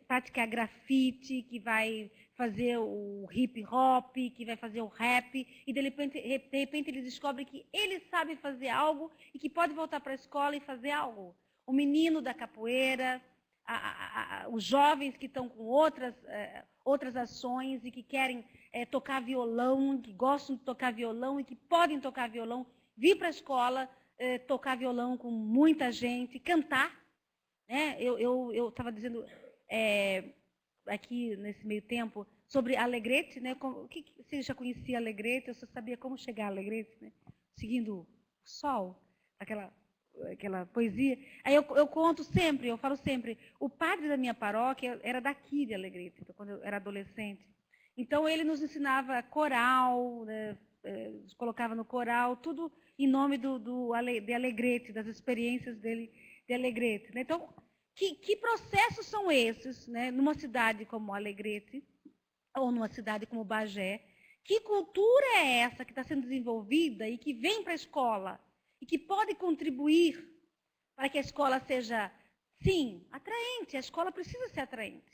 praticar grafite, que vai fazer o hip hop, que vai fazer o rap, e de repente ele descobre que ele sabe fazer algo e que pode voltar para a escola e fazer algo. O menino da capoeira, os jovens que estão com outras ações e que querem tocar violão, que gostam de tocar violão e que podem tocar violão, vir para a escola, tocar violão com muita gente, cantar. Né? Eu estava dizendo aqui nesse meio tempo sobre Alegrete, né? Você já conhecia Alegrete, eu só sabia como chegar a Alegrete, né? Seguindo o sol, aquela poesia. Aí eu conto sempre, eu falo sempre, o padre da minha paróquia era daqui de Alegrete, então, quando eu era adolescente. Então ele nos ensinava coral, né? Nos colocava no coral, tudo em nome de Alegrete, das experiências dele de Alegrete. Né? Então, que processos são esses, né? Numa cidade como Alegrete, ou numa cidade como Bagé? Que cultura é essa que está sendo desenvolvida e que vem para a escola e que pode contribuir para que a escola seja, sim, atraente? A escola precisa ser atraente.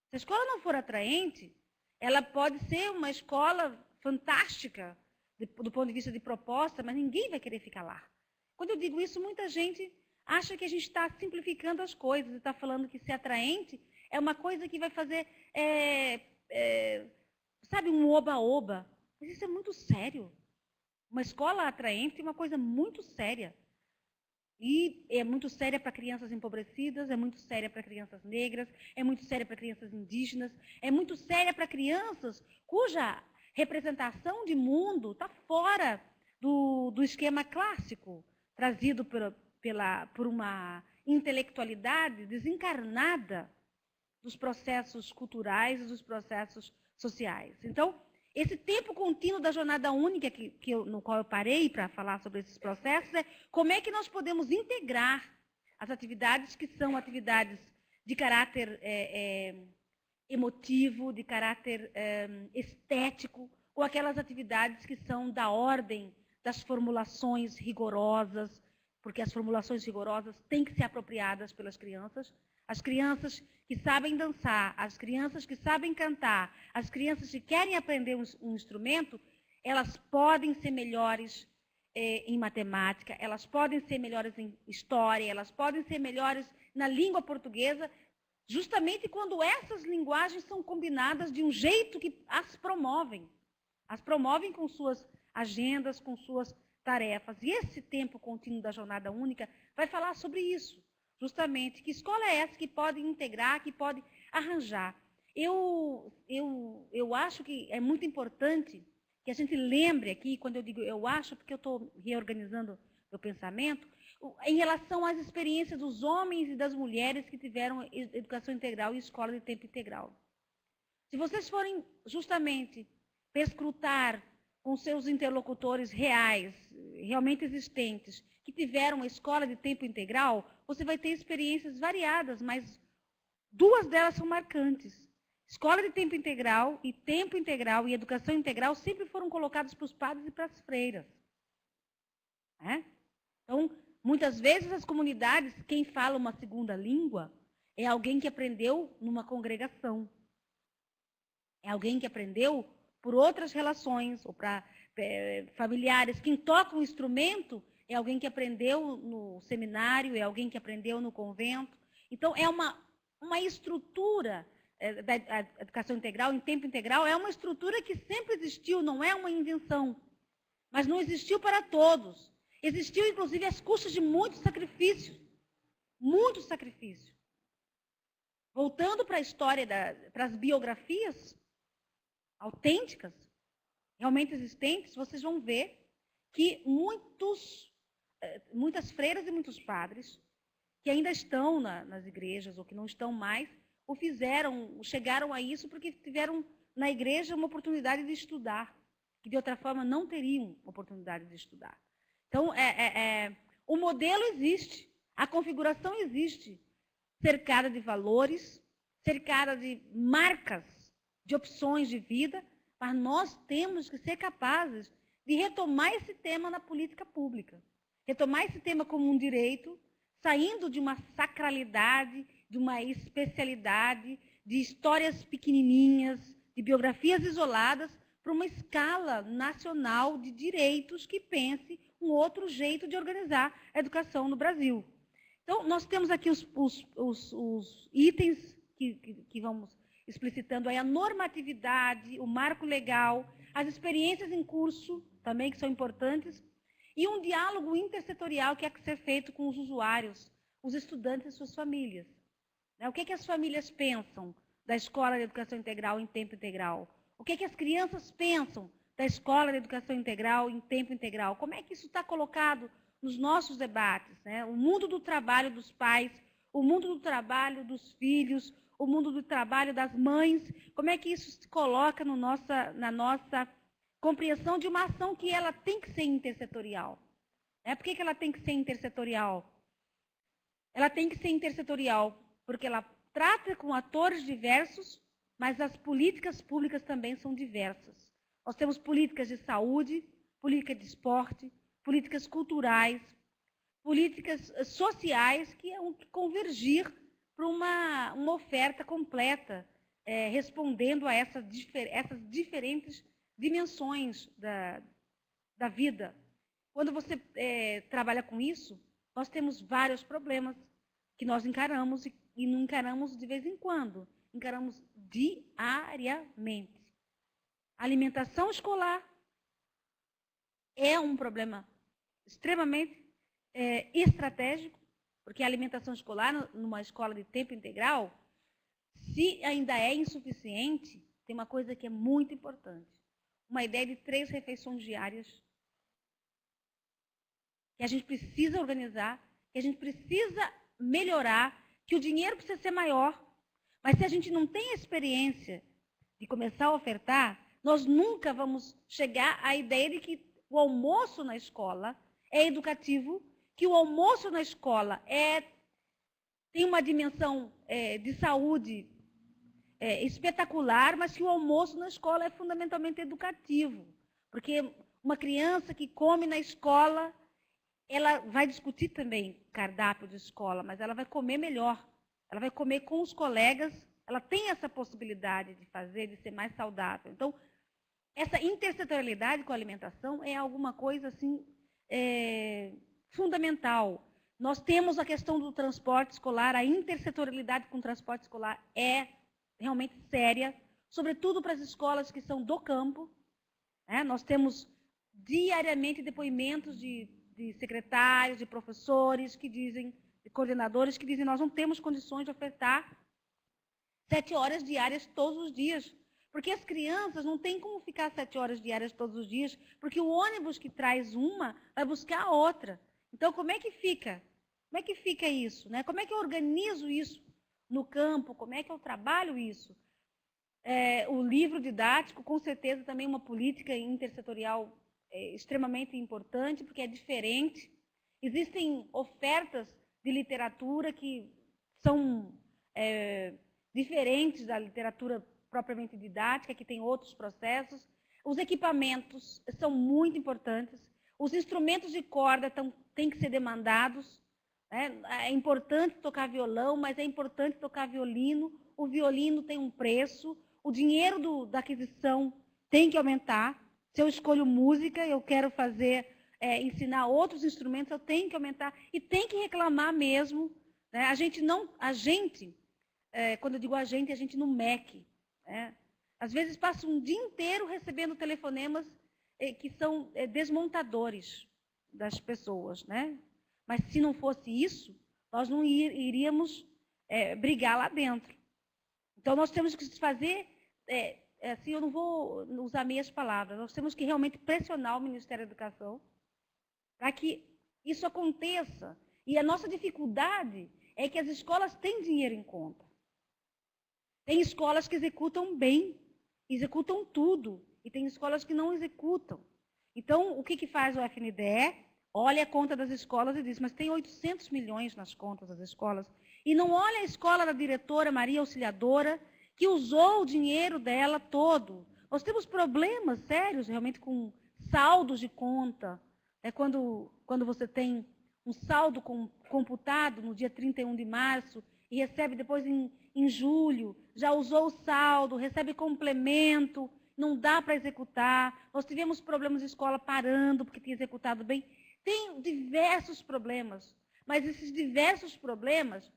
Se a escola não for atraente, ela pode ser uma escola fantástica do ponto de vista de proposta, mas ninguém vai querer ficar lá. Quando eu digo isso, muita gente acha que a gente está simplificando as coisas, está falando que ser atraente é uma coisa que vai fazer, sabe, um oba-oba. Mas isso é muito sério. Uma escola atraente é uma coisa muito séria. E é muito séria para crianças empobrecidas, é muito séria para crianças negras, é muito séria para crianças indígenas, é muito séria para crianças cuja representação de mundo está fora do esquema clássico, trazido por uma intelectualidade desencarnada dos processos culturais e dos processos sociais. Então, esse tempo contínuo da jornada única no qual eu parei para falar sobre esses processos é como é que nós podemos integrar as atividades que são atividades de caráter emotivo, de caráter estético, com aquelas atividades que são da ordem das formulações rigorosas, porque as formulações rigorosas têm que ser apropriadas pelas crianças. As crianças que sabem dançar, as crianças que sabem cantar, as crianças que querem aprender um instrumento, elas podem ser melhores em matemática, elas podem ser melhores em história, elas podem ser melhores na língua portuguesa, justamente quando essas linguagens são combinadas de um jeito que as promovem. As promovem com suas agendas, com suas tarefas. E esse tempo contínuo da jornada única vai falar sobre isso. Justamente, que escola é essa que pode integrar, que pode arranjar? Eu acho que é muito importante que a gente lembre aqui, quando eu digo eu acho, porque eu estou reorganizando meu pensamento, em relação às experiências dos homens e das mulheres que tiveram educação integral e escola de tempo integral. Se vocês forem justamente perscrutar com seus interlocutores reais, realmente existentes, que tiveram uma escola de tempo integral, você vai ter experiências variadas, mas duas delas são marcantes. Escola de tempo integral e educação integral sempre foram colocados para os padres e para as freiras. Então, muitas vezes as comunidades, quem fala uma segunda língua, é alguém que aprendeu numa congregação. É alguém que aprendeu por outras relações, ou para familiares. Quem toca um instrumento é alguém que aprendeu no seminário, é alguém que aprendeu no convento. Então, é uma estrutura da educação integral, em tempo integral, é uma estrutura que sempre existiu, não é uma invenção. Mas não existiu para todos. Existiu, inclusive, às custas de muitos sacrifícios. Muito sacrifício. Voltando para a história, para as biografias autênticas, realmente existentes, vocês vão ver que muitas freiras e muitos padres que ainda estão nas igrejas ou que não estão mais, chegaram a isso porque tiveram na igreja uma oportunidade de estudar, que de outra forma não teriam oportunidade de estudar. Então, o modelo existe, a configuração existe, cercada de valores, cercada de marcas, de opções de vida, mas nós temos que ser capazes de retomar esse tema na política pública. retomar esse tema como um direito, saindo de uma sacralidade, de uma especialidade, de histórias pequenininhas, de biografias isoladas, para uma escala nacional de direitos que pense um outro jeito de organizar a educação no Brasil. Então, nós temos aqui os itens que vamos explicitando aí, a normatividade, o marco legal, as experiências em curso também, que são importantes, e um diálogo intersetorial que é que ser feito com os usuários, os estudantes e suas famílias. O que as famílias pensam da escola de educação integral em tempo integral? O que as crianças pensam da escola de educação integral em tempo integral? Como é que isso está colocado nos nossos debates? O mundo do trabalho dos pais, o mundo do trabalho dos filhos, o mundo do trabalho das mães, como é que isso se coloca na nossa compreensão de uma ação que ela tem que ser intersetorial? Por que ela tem que ser intersetorial? Ela tem que ser intersetorial porque ela trata com atores diversos, mas as políticas públicas também são diversas. Nós temos políticas de saúde, política de esporte, políticas culturais, políticas sociais que é convergir para uma oferta completa, respondendo a essas diferentes dimensões da vida. Quando você trabalha com isso, nós temos vários problemas que nós encaramos e não encaramos de vez em quando, encaramos diariamente. A alimentação escolar é um problema extremamente estratégico, porque a alimentação escolar, numa escola de tempo integral, se ainda é insuficiente, tem uma coisa que é muito importante. Uma ideia de 3 refeições diárias, que a gente precisa organizar, que a gente precisa melhorar, que o dinheiro precisa ser maior. Mas se a gente não tem experiência de começar a ofertar, nós nunca vamos chegar à ideia de que o almoço na escola é educativo, que o almoço na escola tem uma dimensão de saúde espetacular, mas que o almoço na escola é fundamentalmente educativo. Porque uma criança que come na escola, ela vai discutir também cardápio de escola, mas ela vai comer melhor. Ela vai comer com os colegas, ela tem essa possibilidade de fazer, de ser mais saudável. Então, essa intersetorialidade com a alimentação é alguma coisa assim fundamental. Nós temos a questão do transporte escolar, a intersetorialidade com o transporte escolar é realmente séria, sobretudo para as escolas que são do campo. Nós temos diariamente depoimentos de secretários, de professores que dizem, de coordenadores que dizem, nós não temos condições de ofertar 7 horas diárias todos os dias. Porque as crianças não têm como ficar 7 horas diárias todos os dias, porque o ônibus que traz uma vai buscar a outra. Então, como é que fica? Como é que fica isso? Como é que eu organizo isso no campo? Como é que eu trabalho isso? O livro didático, com certeza, também é uma política intersetorial extremamente importante, porque é diferente. Existem ofertas de literatura que são diferentes da literatura propriamente didática, que tem outros processos. Os equipamentos são muito importantes. Os instrumentos de corda têm que ser demandados. É importante tocar violão, mas é importante tocar violino. O violino tem um preço. O dinheiro da aquisição tem que aumentar. Se eu escolho música, eu quero ensinar outros instrumentos, eu tenho que aumentar. E tem que reclamar mesmo. Quando eu digo a gente no MEC. Às vezes passa um dia inteiro recebendo telefonemas que são desmontadores das pessoas. Mas se não fosse isso, nós não iríamos brigar lá dentro. Então, nós temos que fazer, assim, eu não vou usar meias palavras, nós temos que realmente pressionar o Ministério da Educação para que isso aconteça. E a nossa dificuldade é que as escolas têm dinheiro em conta. Tem escolas que executam bem, executam tudo, e tem escolas que não executam. Então, o que faz o FNDE? Olha a conta das escolas e diz, mas tem 800 milhões nas contas das escolas. E não olha a escola da diretora Maria Auxiliadora, que usou o dinheiro dela todo. Nós temos problemas sérios, realmente, com saldos de conta. É quando você tem um saldo computado no dia 31 de março e recebe depois em julho, já usou o saldo, recebe complemento, não dá para executar. Nós tivemos problemas de escola parando porque tinha executado bem. Tem diversos problemas, mas esses diversos problemas,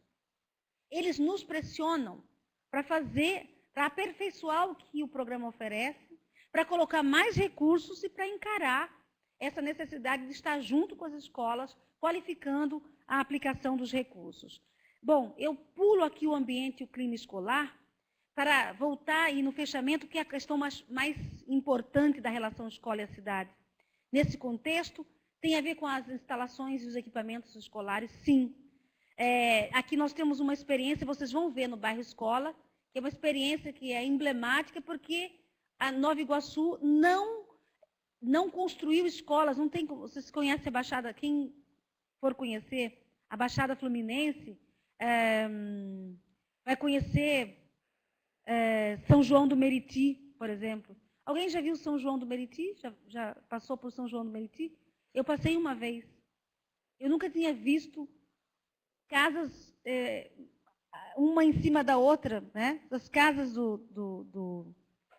eles nos pressionam para aperfeiçoar o que o programa oferece, para colocar mais recursos e para encarar essa necessidade de estar junto com as escolas, qualificando a aplicação dos recursos. Bom, eu pulo aqui o ambiente e o clima escolar para voltar aí no fechamento, que é a questão mais importante da relação escola e a cidade. Nesse contexto, tem a ver com as instalações e os equipamentos escolares, sim. Aqui nós temos uma experiência, vocês vão ver no bairro Escola, que é uma experiência que é emblemática, porque a Nova Iguaçu não construiu escolas, não tem. Vocês conhecem a Baixada, quem for conhecer a Baixada Fluminense, vai conhecer São João do Meriti, por exemplo. Alguém já viu São João do Meriti? Já passou por São João do Meriti? Eu passei uma vez. Eu nunca tinha visto casas, uma em cima da outra, né? As casas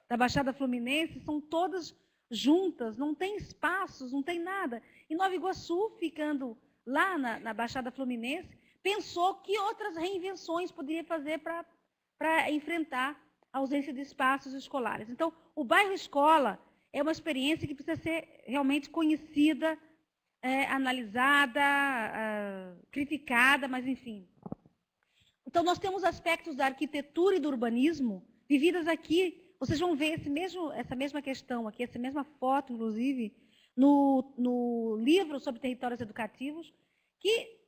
da Baixada Fluminense são todas juntas, não tem espaços, não tem nada. E Nova Iguaçu, ficando lá na Baixada Fluminense, pensou que outras reinvenções poderia fazer para enfrentar a ausência de espaços escolares. Então, o bairro Escola é uma experiência que precisa ser realmente conhecida, analisada, criticada, mas enfim. Então, nós temos aspectos da arquitetura e do urbanismo vividas aqui. Vocês vão ver essa mesma questão aqui, essa mesma foto, inclusive, no livro sobre territórios educativos, que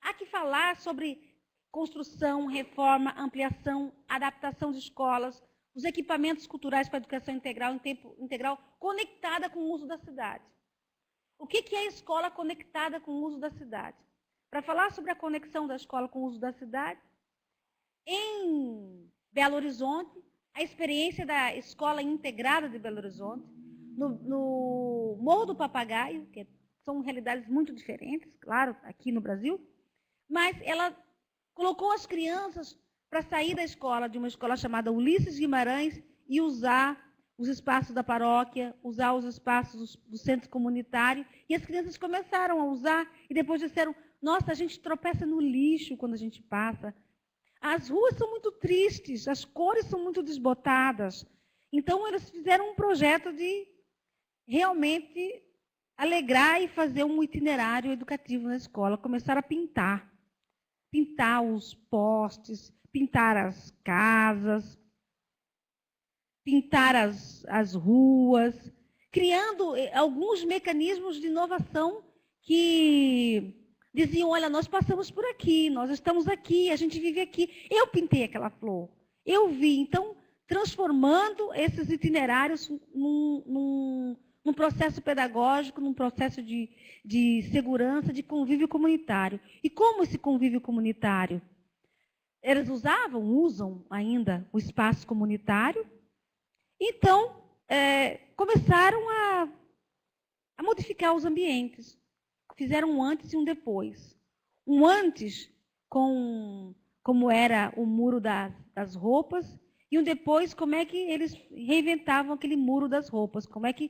há que falar sobre construção, reforma, ampliação, adaptação de escolas, os equipamentos culturais para a educação integral em tempo integral, conectada com o uso da cidade. O que é a escola conectada com o uso da cidade? Para falar sobre a conexão da escola com o uso da cidade, em Belo Horizonte, a experiência da escola integrada de Belo Horizonte, no Morro do Papagaio, que são realidades muito diferentes, claro, aqui no Brasil, mas ela colocou as crianças para sair da escola, de uma escola chamada Ulisses Guimarães, e usar os espaços da paróquia, usar os espaços do centro comunitário, e as crianças começaram a usar, e depois disseram, nossa, a gente tropeça no lixo quando a gente passa. As ruas são muito tristes, as cores são muito desbotadas. Então, eles fizeram um projeto de realmente alegrar e fazer um itinerário educativo na escola. Começaram a pintar os postes, pintar as casas, pintar as ruas, criando alguns mecanismos de inovação que diziam, olha, nós passamos por aqui, nós estamos aqui, a gente vive aqui. Eu pintei aquela flor, eu vi. Então, transformando esses itinerários num processo pedagógico, num processo de segurança, de convívio comunitário. E como esse convívio comunitário? Eles usam ainda o espaço comunitário. Então, começaram a modificar os ambientes. Fizeram um antes e um depois. Um antes, como era o muro das roupas, e um depois, como é que eles reinventavam aquele muro das roupas, como é que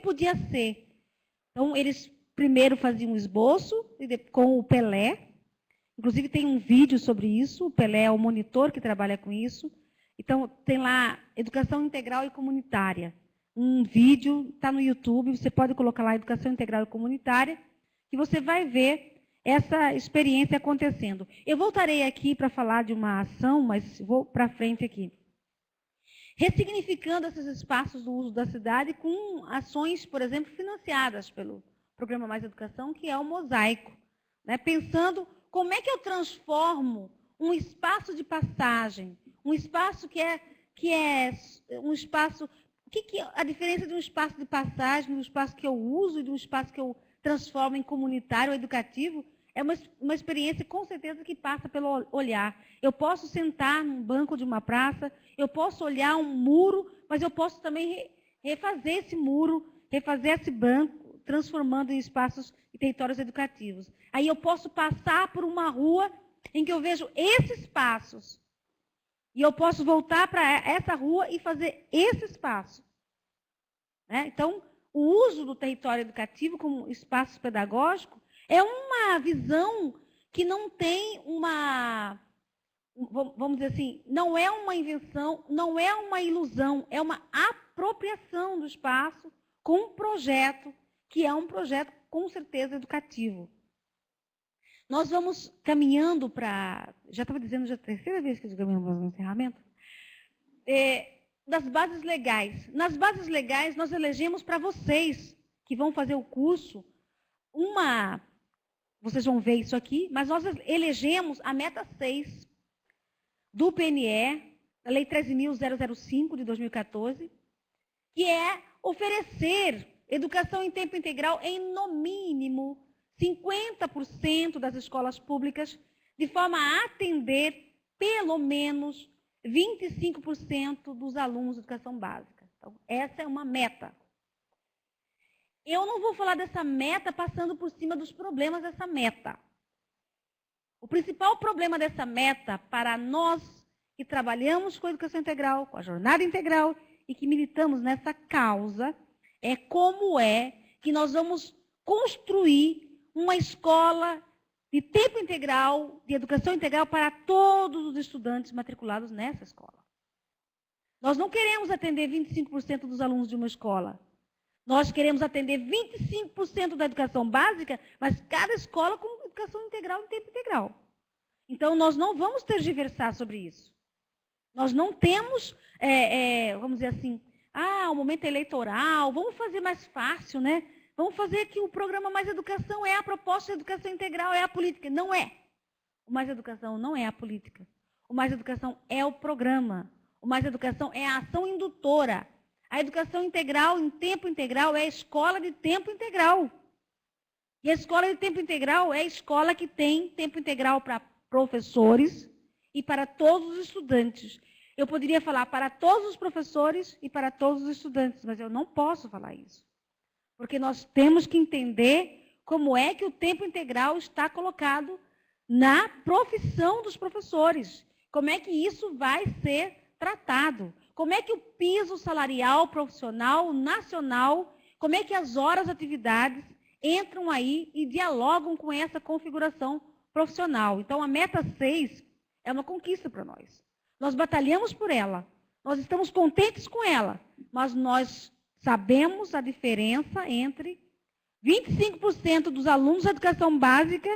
podia ser. Então, eles primeiro faziam um esboço com o Pelé, inclusive tem um vídeo sobre isso, o Pelé é o monitor que trabalha com isso. Então, tem lá Educação Integral e Comunitária. Um vídeo, está no YouTube, você pode colocar lá Educação Integral e Comunitária, que você vai ver essa experiência acontecendo. Eu voltarei aqui para falar de uma ação, mas vou para frente aqui. Ressignificando esses espaços do uso da cidade com ações, por exemplo, financiadas pelo Programa Mais Educação, que é o Mosaico. Né? Pensando como é que eu transformo um espaço de passagem, um espaço que é um espaço... O que é a diferença de um espaço de passagem, de um espaço que eu uso e de um espaço que eu transformo em comunitário ou educativo? É uma experiência, com certeza, que passa pelo olhar. Eu posso sentar num banco de uma praça, eu posso olhar um muro, mas eu posso também refazer esse muro, refazer esse banco, transformando em espaços e territórios educativos. Aí eu posso passar por uma rua em que eu vejo esses espaços. E eu posso voltar para essa rua e fazer esse espaço. Né? Então, o uso do território educativo como espaço pedagógico é uma visão que não tem uma, vamos dizer assim, não é uma invenção, não é uma ilusão, é uma apropriação do espaço com um projeto, que é um projeto, com certeza, educativo. Nós vamos caminhando para... Já estava dizendo, já é a terceira vez que caminhamos no encerramento. Das bases legais. Nas bases legais, nós elegemos para vocês que vão fazer o curso uma... Vocês vão ver isso aqui, mas nós elegemos a meta 6 do PNE, da Lei 13.005 de 2014, que é oferecer educação em tempo integral em, no mínimo, 50% das escolas públicas, de forma a atender, pelo menos, 25% dos alunos de educação básica. Então, essa é uma meta. Eu não vou falar dessa meta passando por cima dos problemas dessa meta. O principal problema dessa meta, para nós que trabalhamos com a educação integral, com a jornada integral e que militamos nessa causa, é como é que nós vamos construir uma escola de tempo integral, de educação integral para todos os estudantes matriculados nessa escola. Nós não queremos atender 25% dos alunos de uma escola. Nós queremos atender 25% da educação básica, mas cada escola com educação integral em tempo integral. Então, nós não vamos tergiversar sobre isso. Nós não temos, vamos dizer assim, o momento eleitoral, vamos fazer mais fácil, né? Vamos fazer que o programa Mais Educação é a proposta de educação integral, é a política. Não é. O Mais Educação não é a política. O Mais Educação é o programa. O Mais Educação é a ação indutora. A educação integral, em tempo integral, é a escola de tempo integral. E a escola de tempo integral é a escola que tem tempo integral para professores e para todos os estudantes. Eu poderia falar para todos os professores e para todos os estudantes, mas eu não posso falar isso. Porque nós temos que entender como é que o tempo integral está colocado na profissão dos professores. Como é que isso vai ser tratado. Como é que o piso salarial profissional nacional, como é que as horas de atividades entram aí e dialogam com essa configuração profissional. Então, a meta 6 é uma conquista para nós. Nós batalhamos por ela, nós estamos contentes com ela, mas nós sabemos a diferença entre 25% dos alunos da educação básica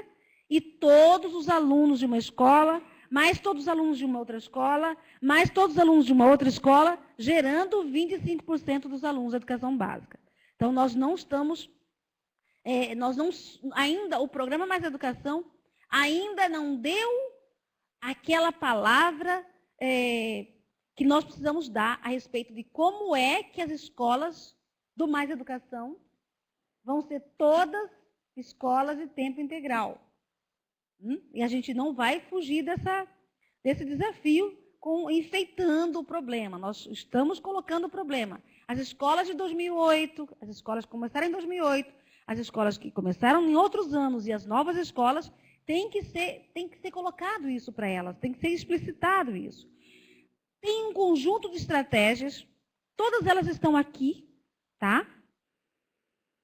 e todos os alunos de uma escola, mais todos os alunos de uma outra escola, mais todos os alunos de uma outra escola, gerando 25% dos alunos da educação básica. Então, nós não estamos, ainda, o programa Mais Educação ainda não deu aquela palavra que nós precisamos dar a respeito de como é que as escolas do Mais Educação vão ser todas escolas de tempo integral. E a gente não vai fugir desse desafio enfeitando o problema. Nós estamos colocando o problema. As escolas de 2008, as escolas que começaram em 2008, as escolas que começaram em outros anos e as novas escolas, tem que ser colocado isso para elas, tem que ser explicitado isso. Tem um conjunto de estratégias, todas elas estão aqui, tá?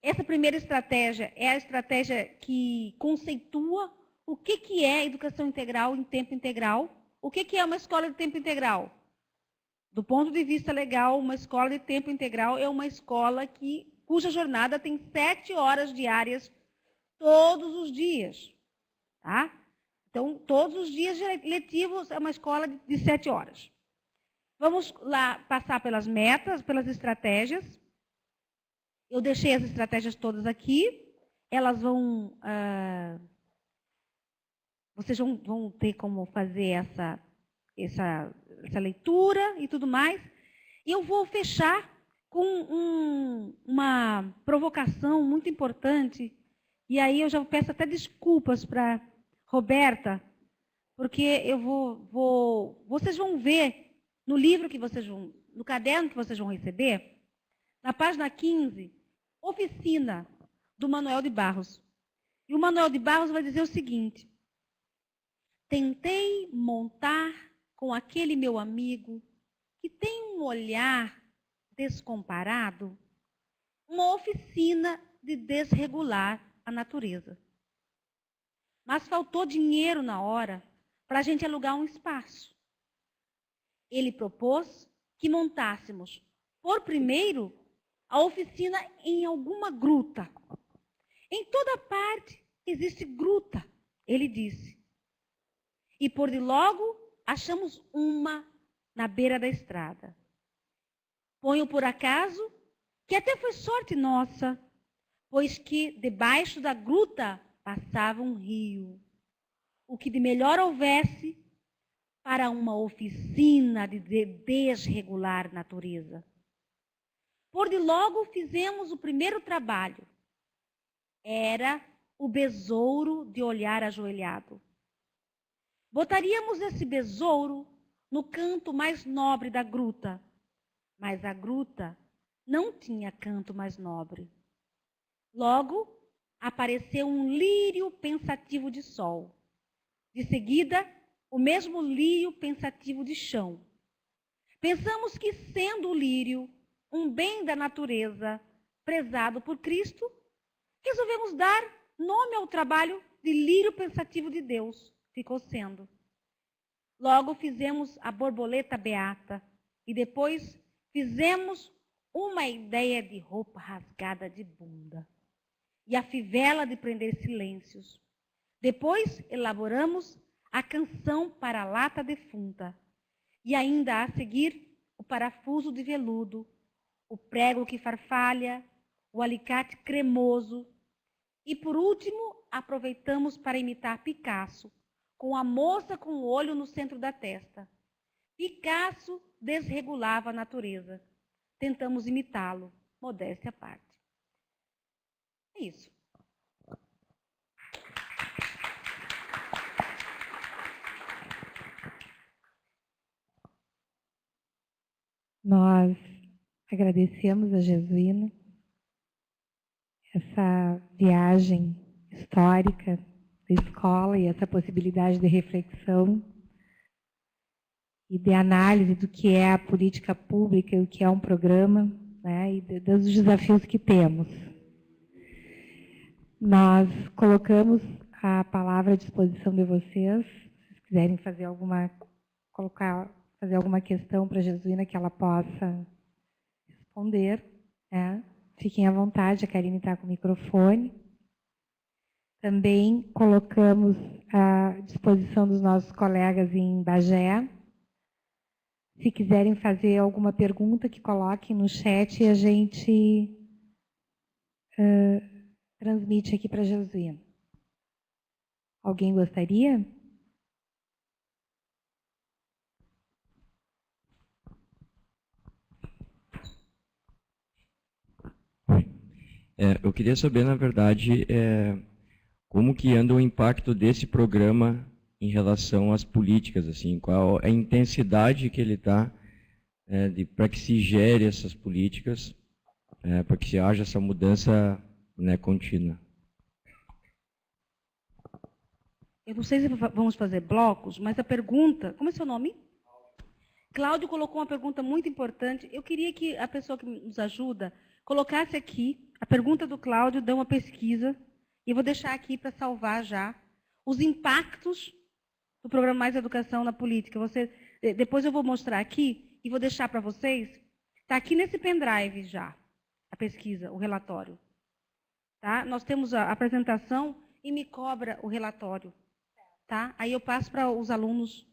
Essa primeira estratégia é a estratégia que conceitua o que é educação integral em tempo integral. O que é uma escola de tempo integral? Do ponto de vista legal, uma escola de tempo integral é uma escola cuja jornada tem 7 horas diárias todos os dias. Tá? Então, todos os dias letivos é uma escola de 7 horas. Vamos lá passar pelas metas, pelas estratégias. Eu deixei as estratégias todas aqui. Elas vão... vocês vão ter como fazer essa leitura e tudo mais. E eu vou fechar com uma provocação muito importante. E aí eu já peço até desculpas para Roberta, porque vocês vão ver no livro que vocês vão, no caderno que vocês vão receber, na página 15, oficina. do Manuel de Barros. E o Manuel de Barros vai dizer o seguinte: tentei montar com aquele meu amigo que tem um olhar descomparado uma oficina de desregular a natureza. Mas faltou dinheiro na hora para a gente alugar um espaço. Ele propôs que montássemos, por primeiro, a oficina em alguma gruta. Em toda parte existe gruta, ele disse. E por de logo achamos uma na beira da estrada. Ponho por acaso que até foi sorte nossa, pois que debaixo da gruta passava um rio. O que de melhor houvesse para uma oficina de desregular natureza. Por de logo fizemos o primeiro trabalho. Era o besouro de olhar ajoelhado. Botaríamos esse besouro no canto mais nobre da gruta, mas a gruta não tinha canto mais nobre. Logo, apareceu um lírio pensativo de sol. De seguida, o mesmo lírio pensativo de chão. Pensamos que, sendo o lírio um bem da natureza, prezado por Cristo, resolvemos dar nome ao trabalho de lírio pensativo de Deus. Ficou sendo. Logo fizemos a borboleta beata e depois fizemos uma ideia de roupa rasgada de bunda e a fivela de prender silêncios. Depois elaboramos a canção para a lata defunta e ainda a seguir o parafuso de veludo, o prego que farfalha, o alicate cremoso e, por último, aproveitamos para imitar Picasso, com a moça com o olho no centro da testa. Picasso desregulava a natureza. Tentamos imitá-lo, modéstia à parte. É isso. Nós agradecemos a Jesuína essa viagem histórica da escola e essa possibilidade de reflexão e de análise do que é a política pública e o que é um programa, né, e dos desafios que temos. Nós colocamos a palavra à disposição de vocês, se quiserem fazer alguma questão para a Jesuína que ela possa responder, né? Fiquem à vontade, a Karine está com o microfone. Também colocamos à disposição dos nossos colegas em Bagé. Se quiserem fazer alguma pergunta, que coloquem no chat e a gente transmite aqui para a Jesuína. Alguém gostaria? Eu queria saber, na verdade, como que anda o impacto desse programa em relação às políticas, assim, qual a intensidade que ele está para que se gere essas políticas, para que se haja essa mudança, né, contínua. Eu não sei se vamos fazer blocos, mas a pergunta... Como é seu nome? Cláudio colocou uma pergunta muito importante. Eu queria que a pessoa que nos ajuda colocasse aqui a pergunta do Cláudio, dê uma pesquisa, e eu vou deixar aqui para salvar já os impactos do programa Mais Educação na Política. Depois eu vou mostrar aqui e vou deixar para vocês. Está aqui nesse pendrive já, a pesquisa, o relatório. Tá? Nós temos a apresentação e me cobra o relatório. Tá? Aí eu passo para os alunos.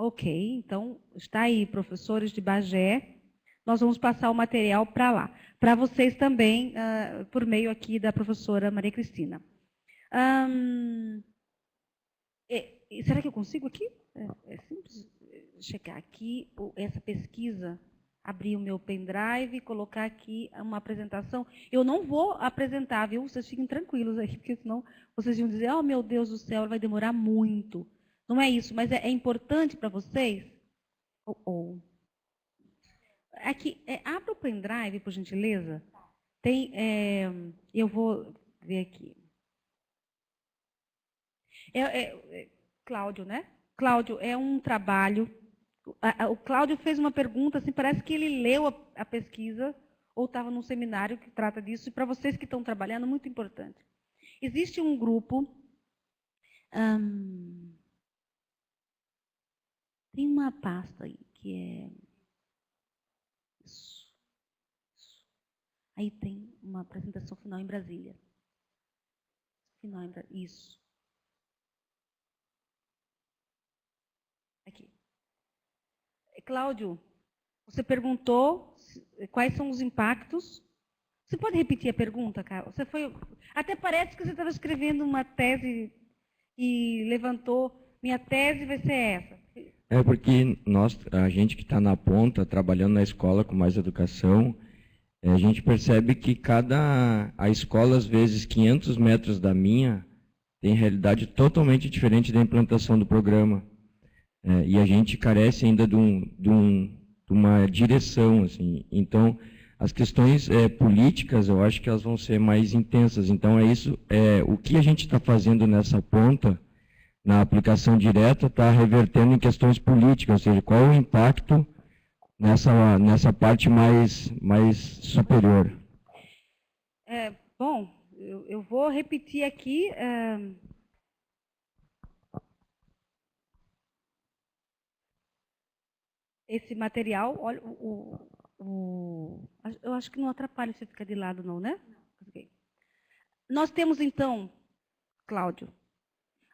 Ok, então está aí, professores de Bagé. Nós vamos passar o material para lá. Para vocês também, por meio aqui da professora Maria Cristina. Será que eu consigo aqui? É simples chegar aqui, essa pesquisa, abrir o meu pendrive, colocar aqui uma apresentação. Eu não vou apresentar, viu? Vocês fiquem tranquilos aí, porque senão vocês vão dizer, oh, meu Deus do céu, vai demorar muito. Não é isso, mas é importante para vocês. aqui, abra o pendrive, por gentileza. Tem, eu vou ver aqui. Cláudio, né? Cláudio, é um trabalho. O Cláudio fez uma pergunta, assim, parece que ele leu a pesquisa ou estava num seminário que trata disso, e para vocês que estão trabalhando, muito importante. Existe um grupo, tem uma pasta aí, que é isso. Aí tem uma apresentação final em Brasília. Isso. Aqui. Cláudio, você perguntou quais são os impactos. Você pode repetir a pergunta, Carol? Até parece que você estava escrevendo uma tese e levantou, minha tese vai ser essa. É porque a gente que está na ponta, trabalhando na escola com mais educação, a gente percebe que a escola, às vezes, 500 metros da minha, tem realidade totalmente diferente da implantação do programa. E a gente carece ainda de uma direção, assim. Então, as questões políticas, eu acho que elas vão ser mais intensas. Então, o que a gente está fazendo nessa ponta, na aplicação direta, está revertendo em questões políticas, ou seja, qual é o impacto nessa parte mais superior. Bom, eu vou repetir aqui. Esse material, olha, eu acho que não atrapalha se ficar de lado, não, né? Okay. Nós temos, então, Cláudio,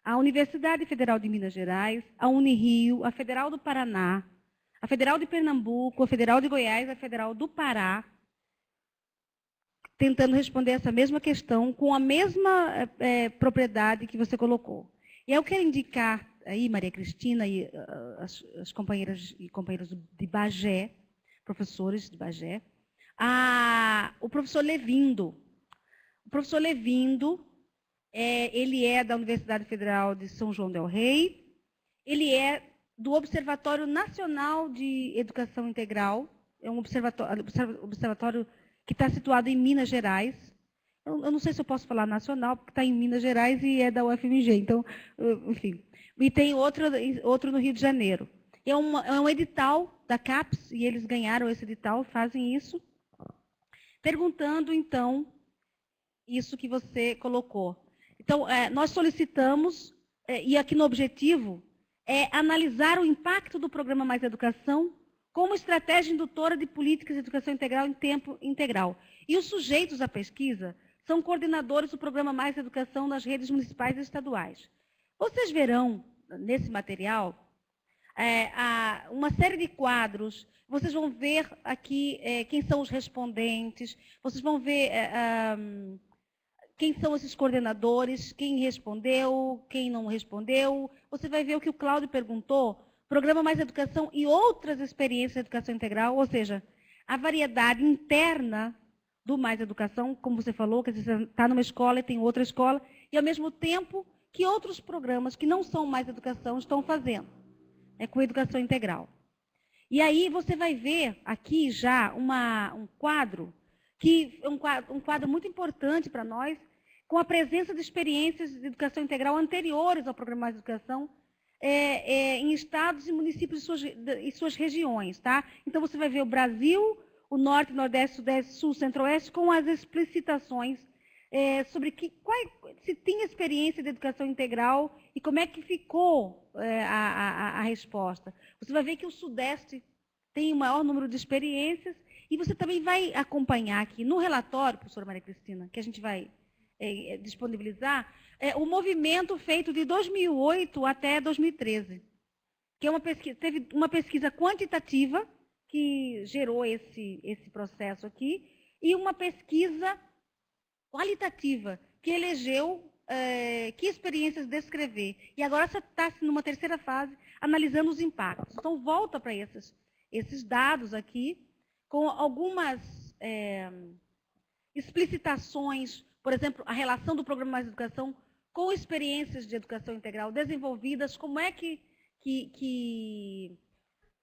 a Universidade Federal de Minas Gerais, a Unirio, a Federal do Paraná, a Federal de Pernambuco, a Federal de Goiás, a Federal do Pará, tentando responder essa mesma questão com a mesma propriedade que você colocou. E eu quero indicar aí, Maria Cristina e as companheiras e companheiros de Bagé, professores de Bagé, o professor Levindo. O professor Levindo, ele é da Universidade Federal de São João del Rei, ele é do Observatório Nacional de Educação Integral, é um observatório que está situado em Minas Gerais. Eu não sei se eu posso falar nacional, porque está em Minas Gerais e é da UFMG, então, enfim. E tem outro no Rio de Janeiro. É um edital da CAPES, e eles ganharam esse edital, fazem isso, perguntando, então, isso que você colocou. Então, nós solicitamos, e aqui no objetivo, analisar o impacto do programa Mais Educação como estratégia indutora de políticas de educação integral em tempo integral. E os sujeitos à pesquisa são coordenadores do programa Mais Educação nas redes municipais e estaduais. Vocês verão, nesse material, uma série de quadros. Vocês vão ver aqui quem são os respondentes, vocês vão ver quem são esses coordenadores, quem respondeu, quem não respondeu. Você vai ver o que o Cláudio perguntou, Programa Mais Educação e outras experiências de educação integral, ou seja, a variedade interna do Mais Educação, como você falou, que você está numa escola e tem outra escola, e ao mesmo tempo que outros programas que não são Mais Educação estão fazendo, com educação integral. E aí você vai ver aqui já um quadro, que é um quadro muito importante para nós, com a presença de experiências de educação integral anteriores ao Programa Mais Educação, em estados e municípios e suas regiões. Tá? Então você vai ver o Brasil, o Norte, Nordeste, Sudeste, Sul, Centro-Oeste, com as explicitações sobre se tem experiência de educação integral e como é que ficou a resposta. Você vai ver que o Sudeste tem o maior número de experiências e você também vai acompanhar aqui no relatório, professora Maria Cristina, que a gente vai disponibilizar, o movimento feito de 2008 até 2013, que teve uma pesquisa quantitativa que gerou esse processo aqui e uma pesquisa qualitativa, que elegeu que experiências descrever. E agora você está numa terceira fase, analisando os impactos. Então, volta para esses dados aqui, com algumas explicitações, por exemplo, a relação do Programa Mais Educação com experiências de educação integral desenvolvidas, como é que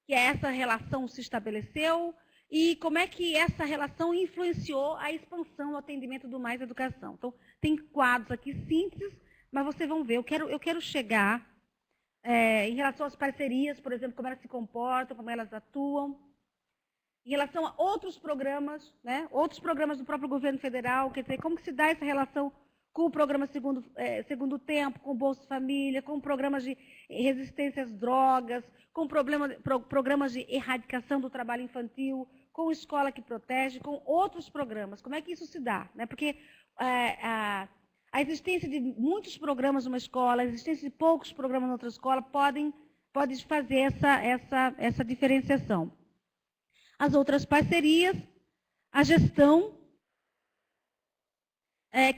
essa relação se estabeleceu, e como é que essa relação influenciou a expansão do atendimento do Mais Educação. Então, tem quadros aqui simples, mas vocês vão ver. Eu quero chegar em relação às parcerias, por exemplo, como elas se comportam, como elas atuam, em relação a outros programas, né? Outros programas do próprio governo federal, quer dizer, como que se dá essa relação com o programa Segundo Tempo, com o Bolsa Família, com programas de resistência às drogas, com programas de erradicação do trabalho infantil, com Escola que Protege, com outros programas. Como é que isso se dá? Né? Porque a existência de muitos programas numa escola, a existência de poucos programas em outra escola, pode fazer essa diferenciação. As outras parcerias, a gestão,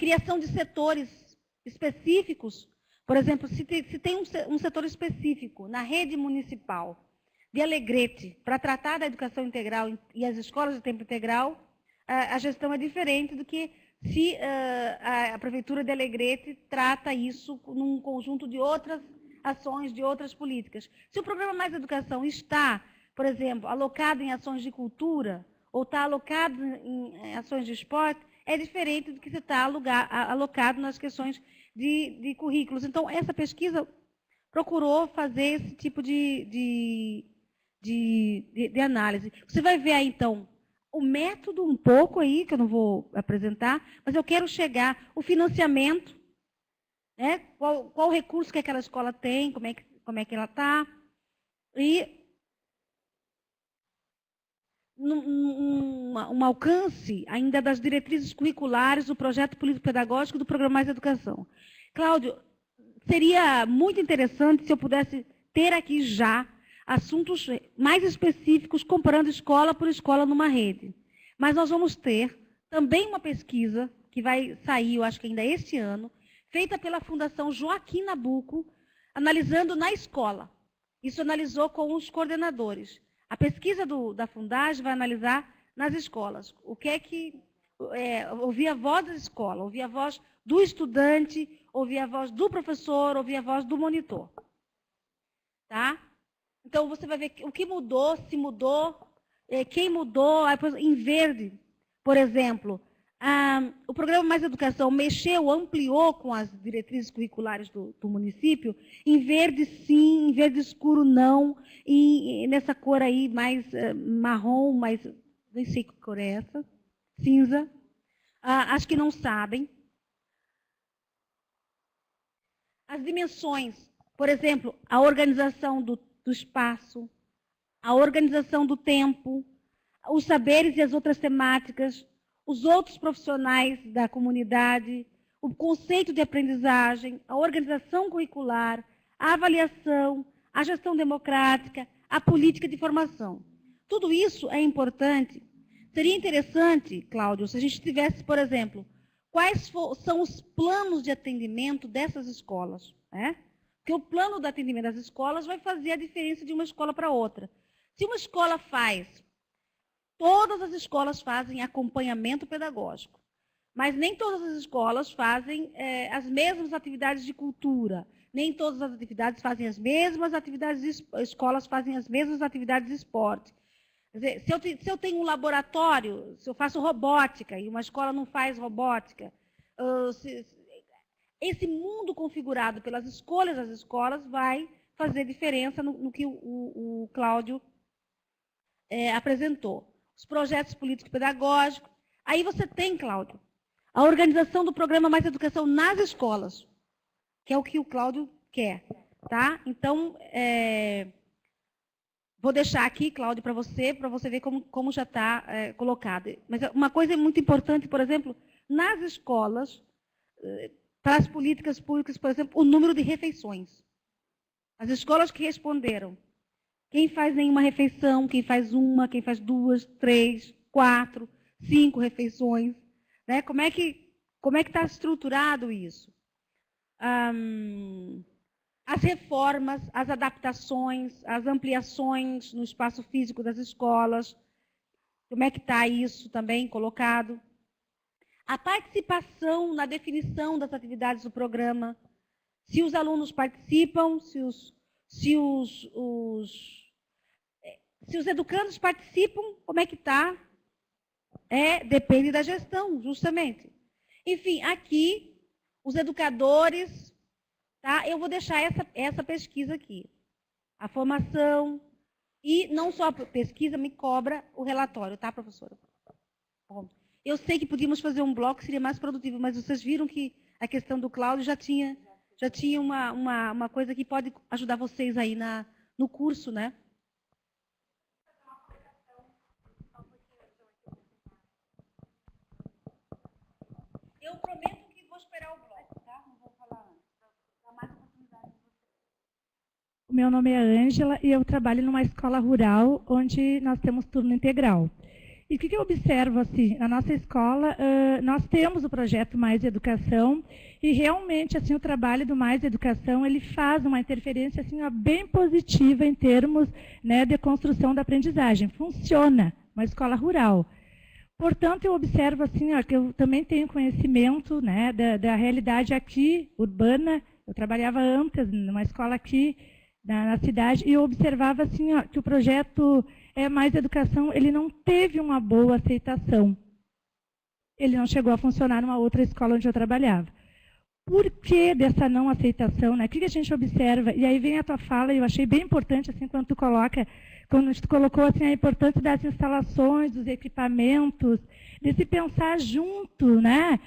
criação de setores específicos. Por exemplo, se tem um setor específico na rede municipal de Alegrete para tratar da educação integral e as escolas de tempo integral, a gestão é diferente do que se a Prefeitura de Alegrete trata isso num conjunto de outras ações, de outras políticas. Se o programa Mais Educação está, por exemplo, alocado em ações de cultura ou está alocado em ações de esporte, é diferente do que se está alocado nas questões de currículos. Então, essa pesquisa procurou fazer esse tipo de análise. Você vai ver aí, então, o método um pouco aí, que eu não vou apresentar, mas eu quero chegar, o financiamento, né? Qual o recurso que aquela escola tem, como é que ela está, e um alcance ainda das diretrizes curriculares do projeto político-pedagógico do Programa Mais Educação. Cláudio, seria muito interessante se eu pudesse ter aqui já assuntos mais específicos, comparando escola por escola numa rede. Mas nós vamos ter também uma pesquisa, que vai sair, eu acho que ainda este ano, feita pela Fundação Joaquim Nabuco, analisando na escola. Isso analisou com os coordenadores. A pesquisa da Fundagem vai analisar nas escolas. O que é que... ouvir a voz da escola, ouvir a voz do estudante, ouvir a voz do professor, ouvir a voz do monitor. Tá? Então, você vai ver o que mudou, se mudou, quem mudou. Em verde, por exemplo, o Programa Mais Educação mexeu, ampliou com as diretrizes curriculares do município. Em verde, sim. Em verde escuro, não. E nessa cor aí, mais marrom, mais... nem sei que cor é essa. Cinza. Acho que não sabem. As dimensões. Por exemplo, a organização do espaço, a organização do tempo, os saberes e as outras temáticas, os outros profissionais da comunidade, o conceito de aprendizagem, a organização curricular, a avaliação, a gestão democrática, a política de formação. Tudo isso é importante. Seria interessante, Cláudio, se a gente tivesse, por exemplo, quais são os planos de atendimento dessas escolas, né? Porque o plano de atendimento das escolas vai fazer a diferença de uma escola para outra. Se uma escola todas as escolas fazem acompanhamento pedagógico, mas nem todas as escolas fazem as mesmas atividades de cultura, nem todas as atividades fazem as mesmas atividades, escolas fazem as mesmas atividades de esporte. Quer dizer, se eu tenho um laboratório, se eu faço robótica e uma escola não faz robótica, esse mundo configurado pelas escolhas das escolas vai fazer diferença no que o Cláudio apresentou. Os projetos político-pedagógicos. Aí você tem, Cláudio, a organização do Programa Mais Educação nas escolas, que é o que o Cláudio quer. Tá? Então, vou deixar aqui, Cláudio, para você ver como já está colocado. Mas uma coisa muito importante, por exemplo, nas escolas, para as políticas públicas, por exemplo, o número de refeições. As escolas que responderam, quem faz nenhuma refeição, quem faz uma, quem faz 2, 3, 4, 5 refeições. Né? Como é que está estruturado isso? As reformas, as adaptações, as ampliações no espaço físico das escolas. Como é que está isso também colocado? A participação na definição das atividades do programa. Se os alunos participam, Se os educandos participam, como é que está? Depende da gestão, justamente. Enfim, aqui, os educadores, tá? Eu vou deixar essa pesquisa aqui. A formação, e não só a pesquisa me cobra o relatório, tá, professora? Bom, eu sei que podíamos fazer um bloco que seria mais produtivo, mas vocês viram que a questão do Cláudio já tinha uma coisa que pode ajudar vocês aí no curso, né? Eu prometo que vou esperar o bloco, tá? Não vou falar antes. Dar mais oportunidade para vocês. O meu nome é Ângela e eu trabalho numa escola rural onde nós temos turno integral. E o que eu observo assim, na nossa escola, nós temos o projeto Mais Educação e realmente assim o trabalho do Mais Educação ele faz uma interferência assim bem positiva em termos, né, de construção da aprendizagem. Funciona, uma escola rural. Portanto, eu observo assim, que eu também tenho conhecimento, né, da realidade aqui, urbana. Eu trabalhava antes numa escola aqui na cidade e eu observava assim, que o projeto Mais Educação ele não teve uma boa aceitação. Ele não chegou a funcionar numa outra escola onde eu trabalhava. Por que dessa não aceitação? Né? O que a gente observa? E aí vem a tua fala, e eu achei bem importante, assim, quando tu colocou assim, a importância das instalações, dos equipamentos, de se pensar junto, né?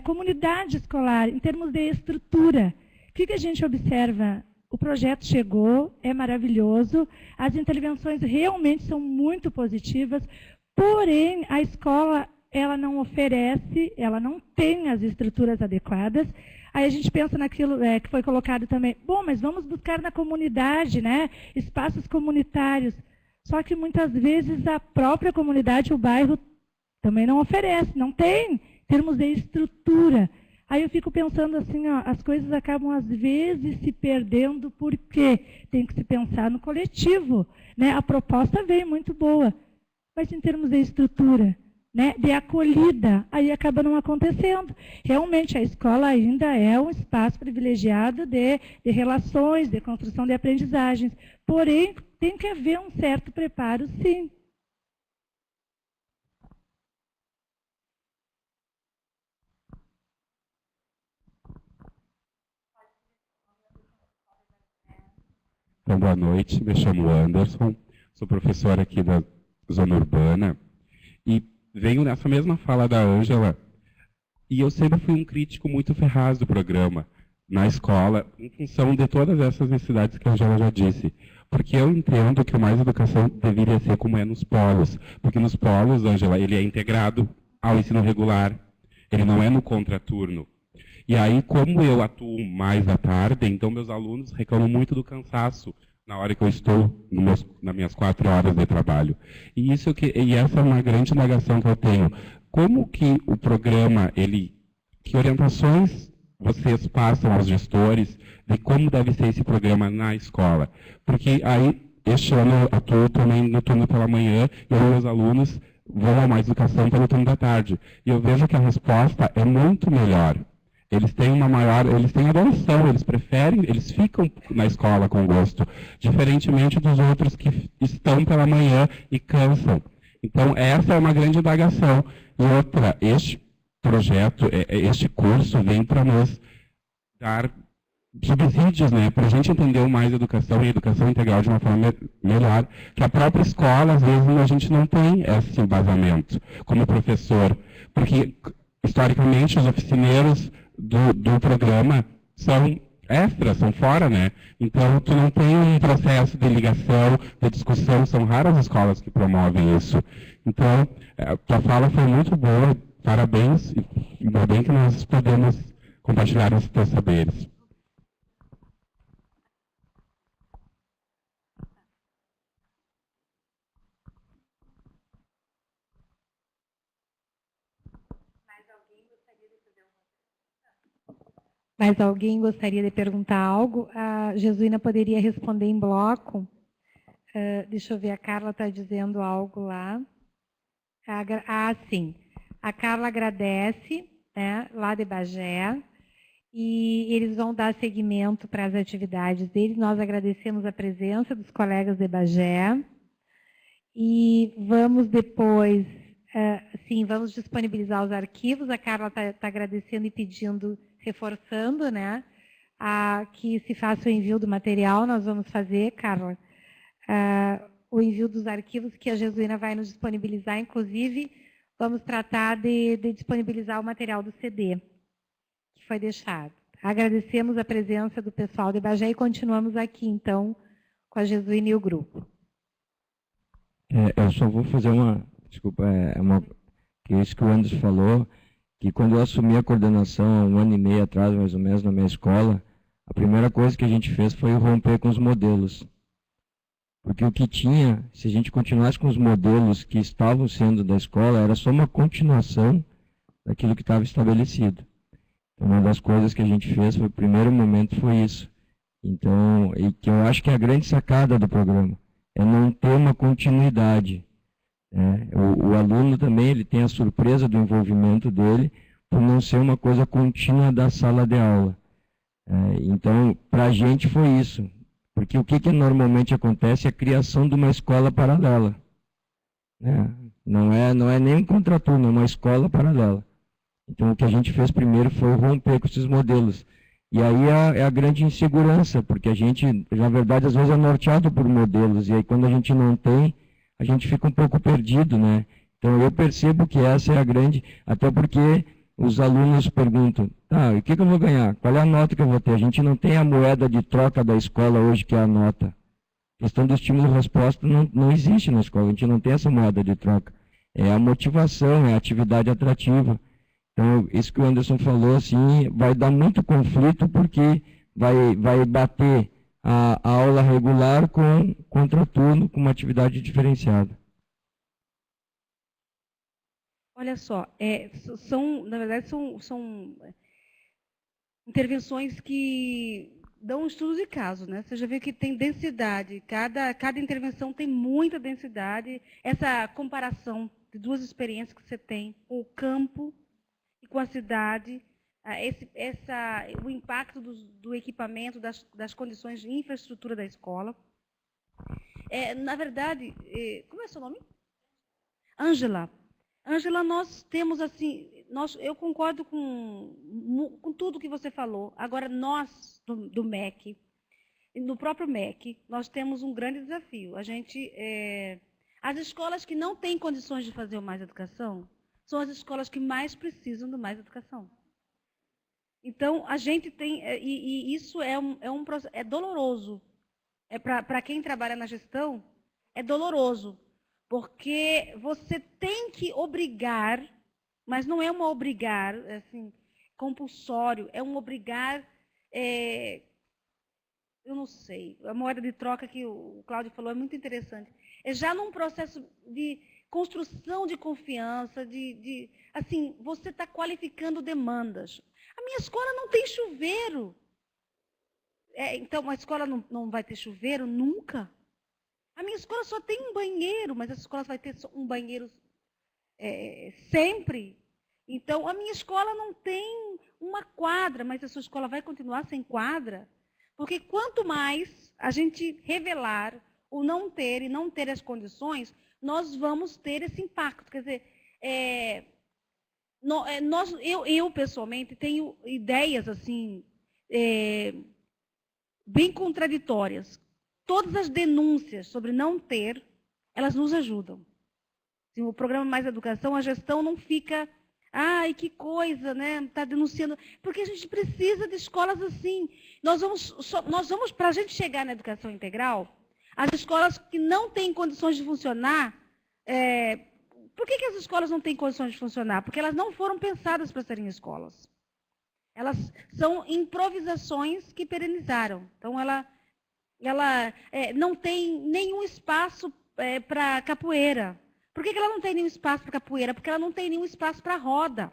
Comunidade escolar, em termos de estrutura. O que a gente observa? O projeto chegou, é maravilhoso, as intervenções realmente são muito positivas, porém, a escola ela não oferece, ela não tem as estruturas adequadas. Aí a gente pensa naquilo que foi colocado também, bom, mas vamos buscar na comunidade, né, espaços comunitários. Só que muitas vezes a própria comunidade, o bairro, também não oferece, não tem, em termos de estrutura. Aí eu fico pensando assim, as coisas acabam às vezes se perdendo porque tem que se pensar no coletivo. Né? A proposta veio muito boa, mas em termos de estrutura, né, de acolhida, aí acaba não acontecendo. Realmente, a escola ainda é um espaço privilegiado de relações, de construção de aprendizagens. Porém, tem que haver um certo preparo, sim. Então, boa noite, me chamo Anderson, sou professor aqui da Zona Urbana e venho nessa mesma fala da Ângela e eu sempre fui um crítico muito ferraz do programa na escola, em função de todas essas necessidades que a Ângela já disse. Porque eu entendo que o Mais Educação deveria ser como é nos polos, porque nos polos, Ângela, ele é integrado ao ensino regular, ele não é no contraturno. E aí, como eu atuo mais à tarde, então meus alunos reclamam muito do cansaço na hora que eu estou nas minhas 4 horas de trabalho. E essa é uma grande indagação que eu tenho. Como que o programa, que orientações vocês passam aos gestores de como deve ser esse programa na escola? Porque aí, este ano eu atuo também no turno pela manhã e os meus alunos vão a Mais Educação pelo turno da tarde. E eu vejo que a resposta é muito melhor. Eles têm adoração, eles ficam na escola com gosto, diferentemente dos outros que estão pela manhã e cansam. Então, essa é uma grande indagação. E outra, este projeto, este curso vem para nos dar subsídios, né, para a gente entender o Mais Educação e educação integral de uma forma melhor, que a própria escola, às vezes, a gente não tem esse embasamento como professor, porque, historicamente, os oficineiros do programa são extras, são fora, né? Então, tu não tem um processo de ligação, de discussão, são raras as escolas que promovem isso. Então, tua fala foi muito boa, parabéns, e ainda bem que nós podemos compartilhar esses teus saberes. Mais alguém gostaria de perguntar algo? A Jesuína poderia responder em bloco. Deixa eu ver, a Carla está dizendo algo lá. Sim. A Carla agradece, né, lá de Bagé, e eles vão dar seguimento para as atividades deles. Nós agradecemos a presença dos colegas de Bagé. E vamos depois, sim, vamos disponibilizar os arquivos. A Carla está agradecendo e pedindo, reforçando, né, que se faça o envio do material. Nós vamos fazer, Carla, o envio dos arquivos que a Jesuína vai nos disponibilizar. Inclusive, vamos tratar de disponibilizar o material do CD que foi deixado. Agradecemos a presença do pessoal de Bagé e continuamos aqui, então, com a Jesuína e o grupo. Eu só vou fazer desculpa, que isso que o Anderson falou, que quando eu assumi a coordenação há 1 ano e meio atrás, mais ou menos, na minha escola, a primeira coisa que a gente fez foi romper com os modelos. Porque o que tinha, se a gente continuasse com os modelos que estavam sendo da escola, era só uma continuação daquilo que estava estabelecido. Então, uma das coisas que a gente fez, o primeiro momento foi isso. Então, e que eu acho que é a grande sacada do programa, é não ter uma continuidade. O aluno também ele tem a surpresa do envolvimento dele por não ser uma coisa contínua da sala de aula. Então, para a gente foi isso. Porque o que normalmente acontece é a criação de uma escola paralela. Não é nem um contraturno, é uma escola paralela. Então, o que a gente fez primeiro foi romper com esses modelos. E aí é a grande insegurança, porque a gente, na verdade, às vezes é norteado por modelos, e aí quando a gente não tem, a gente fica um pouco perdido, né? Então, eu percebo que essa é a grande, até porque os alunos perguntam, e o que eu vou ganhar? Qual é a nota que eu vou ter? A gente não tem a moeda de troca da escola hoje, que é a nota. A questão do estímulo-resposta não existe na escola, a gente não tem essa moeda de troca. É a motivação, é a atividade atrativa. Então, isso que o Anderson falou, assim, vai dar muito conflito, porque vai bater a aula regular com contraturno, com uma atividade diferenciada. Olha só, na verdade, são intervenções que dão um estudo de caso, né? Você já vê que tem densidade, cada intervenção tem muita densidade. Essa comparação de duas experiências que você tem, com o campo e com a cidade, o impacto do equipamento, das condições de infraestrutura da escola. Na verdade, como é seu nome? Ângela. Ângela, nós temos assim, eu concordo com tudo que você falou. Agora, nós, do MEC, no próprio MEC, nós temos um grande desafio. As escolas que não têm condições de fazer o Mais Educação são as escolas que mais precisam do Mais Educação. Então, a gente tem, e isso é doloroso. Para quem trabalha na gestão, é doloroso. Porque você tem que obrigar, mas não é um obrigar assim, compulsório, é um obrigar, eu não sei, a moeda de troca que o Cláudio falou é muito interessante. É já num processo de construção de confiança, assim, você está qualificando demandas. A minha escola não tem chuveiro. Então, a escola não vai ter chuveiro nunca? A minha escola só tem um banheiro, mas essa escola vai ter um banheiro sempre. Então, a minha escola não tem uma quadra, mas a sua escola vai continuar sem quadra? Porque quanto mais a gente revelar o não ter e não ter as condições, nós vamos ter esse impacto. Quer dizer, eu pessoalmente tenho ideias assim bem contraditórias. Todas as denúncias sobre não ter, elas nos ajudam. O programa Mais Educação, a gestão não fica, ai, que coisa, né? Está denunciando. Porque a gente precisa de escolas assim. Nós vamos para a gente chegar na educação integral, as escolas que não têm condições de funcionar, por que as escolas não têm condições de funcionar? Porque elas não foram pensadas para serem escolas. Elas são improvisações que perenizaram. Então, ela não tem nenhum espaço para capoeira. Por que ela não tem nenhum espaço para capoeira? Porque ela não tem nenhum espaço para roda.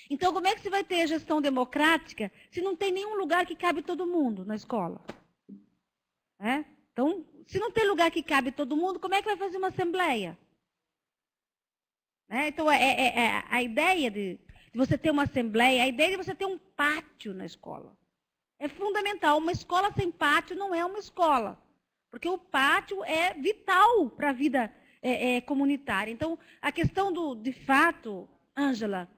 Então, como é que você vai ter gestão democrática se não tem nenhum lugar que cabe todo mundo na escola? Então, se não tem lugar que cabe todo mundo, como é que vai fazer uma assembleia? Então, a ideia de você ter uma assembleia, a ideia de você ter um pátio na escola. É fundamental. Uma escola sem pátio não é uma escola. porque o pátio é vital para a vida comunitária. Então, a questão de fato, Ângela,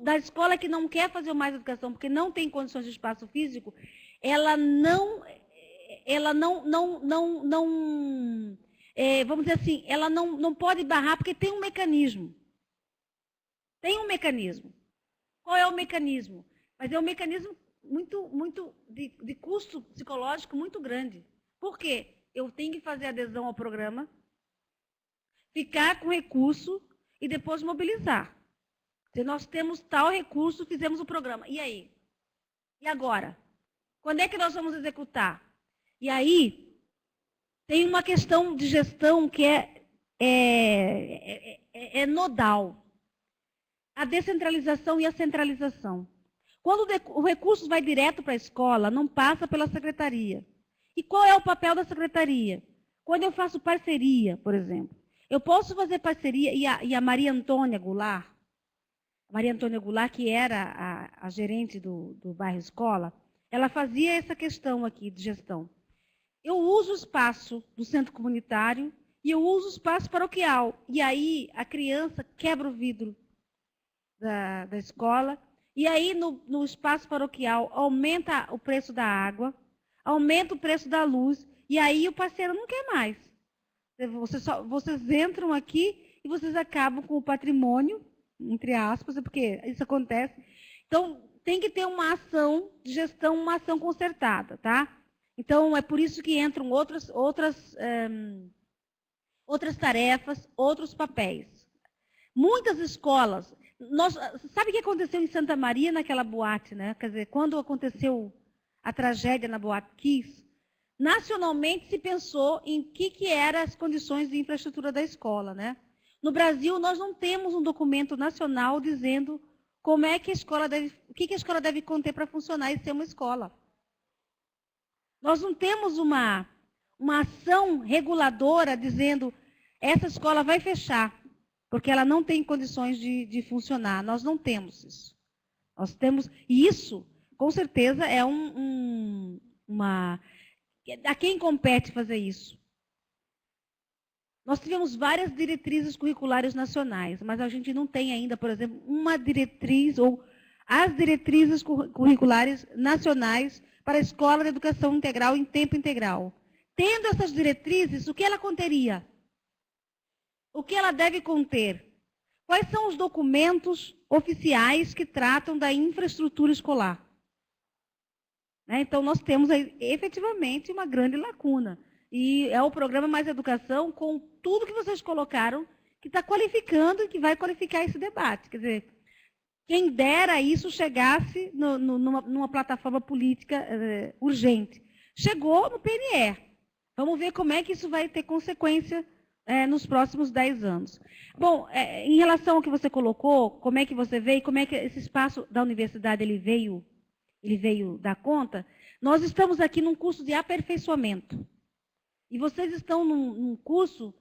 da escola que não quer fazer mais educação porque não tem condições de espaço físico, ela não vamos dizer assim, ela não pode barrar porque tem um mecanismo. Tem um mecanismo. Qual é o mecanismo? Mas é um mecanismo muito de custo psicológico muito grande. Por quê? Eu tenho que fazer adesão ao programa, ficar com recurso e depois mobilizar. Se nós temos tal recurso, fizemos o programa. E aí? E agora? Quando é que nós vamos executar? E aí, tem uma questão de gestão que é nodal. A descentralização e a centralização. Quando o recurso vai direto para a escola, não passa pela secretaria. E qual é o papel da secretaria? Quando eu faço parceria, por exemplo, eu posso fazer parceria, e a Maria Antônia Goulart, que era a gerente do bairro Escola, ela fazia essa questão aqui de gestão. Eu uso o espaço do centro comunitário e eu uso o espaço paroquial. E aí a criança quebra o vidro da escola, e aí no espaço paroquial aumenta o preço da água, aumenta o preço da luz, e aí o parceiro não quer mais. Vocês entram aqui e vocês acabam com o patrimônio, entre aspas, porque isso acontece. Então, tem que ter uma ação de gestão, uma ação concertada, tá? Então, é por isso que entram outras tarefas, outros papéis. Muitas escolas... sabe o que aconteceu em Santa Maria, naquela boate, né? Quer dizer, quando aconteceu a tragédia na Boate Kiss, nacionalmente se pensou em que eram as condições de infraestrutura da escola, né? No Brasil, nós não temos um documento nacional dizendo como é que a escola deve, o que a escola deve conter para funcionar e ser uma escola. Nós não temos uma ação reguladora dizendo essa escola vai fechar, porque ela não tem condições de funcionar. Nós não temos isso. Nós temos, e isso, com certeza, é a quem compete fazer isso? Nós tivemos várias diretrizes curriculares nacionais, mas a gente não tem ainda, por exemplo, uma diretriz ou as diretrizes curriculares nacionais para a escola de educação integral em tempo integral. Tendo essas diretrizes, o que ela conteria? O que ela deve conter? Quais são os documentos oficiais que tratam da infraestrutura escolar? Então, nós temos aí, efetivamente uma grande lacuna. E é o programa Mais Educação, com tudo que vocês colocaram, que está qualificando e que vai qualificar esse debate. Quer dizer, quem dera isso chegasse numa plataforma política urgente. Chegou no PNE. Vamos ver como é que isso vai ter consequência nos próximos 10 anos. Bom, em relação ao que você colocou, como é que você vê, como é que esse espaço da universidade ele veio dar conta, nós estamos aqui num curso de aperfeiçoamento. E vocês estão num curso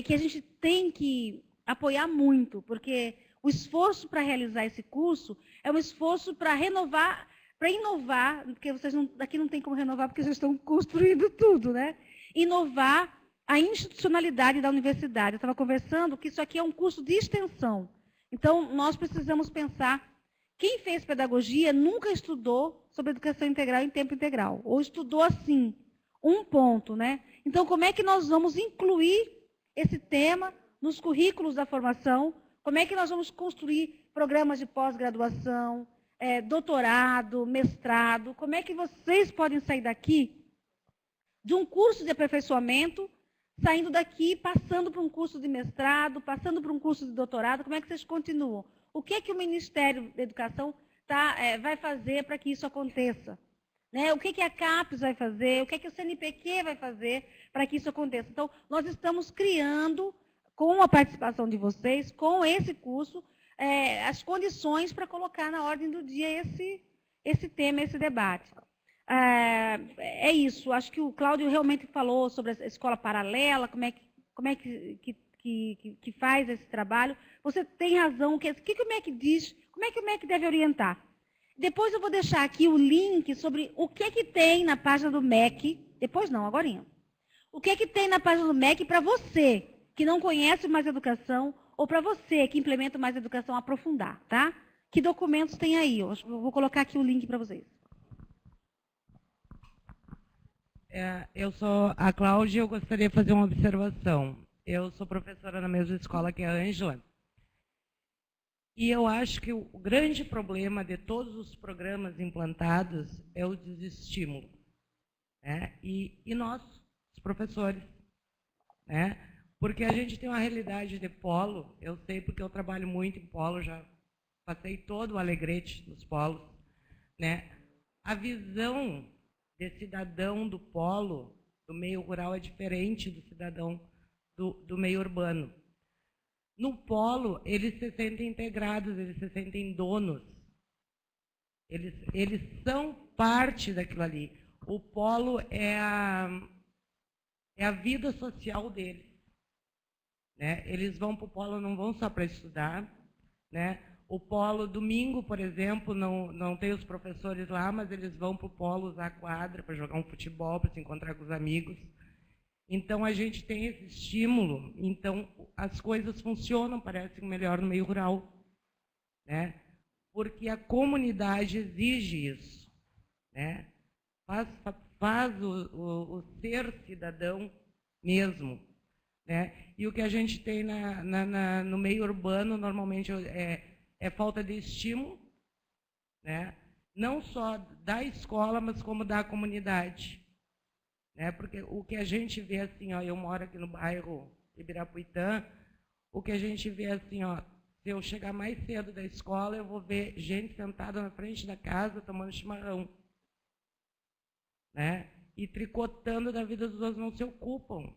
que a gente tem que apoiar muito, porque o esforço para realizar esse curso é um esforço para renovar, para inovar, porque vocês daqui não tem como renovar, porque vocês estão construindo tudo, né? Inovar a institucionalidade da universidade. Eu estava conversando que isso aqui é um curso de extensão. Então, nós precisamos pensar, quem fez pedagogia nunca estudou sobre educação integral em tempo integral, ou estudou assim, um ponto, né? Então, como é que nós vamos incluir esse tema nos currículos da formação? Como é que nós vamos construir programas de pós-graduação, doutorado, mestrado? Como é que vocês podem sair daqui de um curso de aperfeiçoamento, saindo daqui, passando para um curso de mestrado, passando para um curso de doutorado? Como é que vocês continuam? O que é que o Ministério da Educação vai fazer para que isso aconteça? Né? O que a CAPES vai fazer? O que o CNPq vai fazer para que isso aconteça? Então, nós estamos criando, com a participação de vocês, com esse curso, as condições para colocar na ordem do dia esse tema, esse debate. É isso. Acho que o Cláudio realmente falou sobre a escola paralela, como é que faz esse trabalho. Você tem razão. Como é que diz? Como é que o MEC deve orientar? Depois eu vou deixar aqui o link sobre o que tem na página do MEC. Depois não, agorinha. O que é que tem na página do MEC para você que não conhece Mais Educação ou para você que implementa Mais Educação aprofundar, tá? Que documentos tem aí? Eu vou colocar aqui o link para vocês. Eu sou a Cláudia e eu gostaria de fazer uma observação. Eu sou professora na mesma escola que a Ângela. E eu acho que o grande problema de todos os programas implantados é o desestímulo. Né? E nós, os professores. Né? Porque a gente tem uma realidade de polo, eu sei porque eu trabalho muito em polo, já passei todo o Alegrete nos polos. Né? A visão de cidadão do polo, do meio rural, é diferente do cidadão do meio urbano. No polo, eles se sentem integrados, eles se sentem donos. Eles são parte daquilo ali. O polo é a vida social deles. Né? Eles vão para o polo, não vão só para estudar. Né? O polo, domingo, por exemplo, não tem os professores lá, mas eles vão para o polo usar a quadra para jogar um futebol, para se encontrar com os amigos. Então, a gente tem esse estímulo, então as coisas funcionam, parecem melhor no meio rural. Né? Porque a comunidade exige isso. Né? Faz o ser cidadão mesmo. Né? E o que a gente tem no meio urbano, normalmente, é falta de estímulo, né? Não só da escola, mas como da comunidade. Né? Porque o que a gente vê assim, ó, eu moro aqui no bairro Ibirapuitã, o que a gente vê assim, ó, se eu chegar mais cedo da escola, eu vou ver gente sentada na frente da casa tomando chimarrão. Né? E tricotando da vida dos outros, não se ocupam.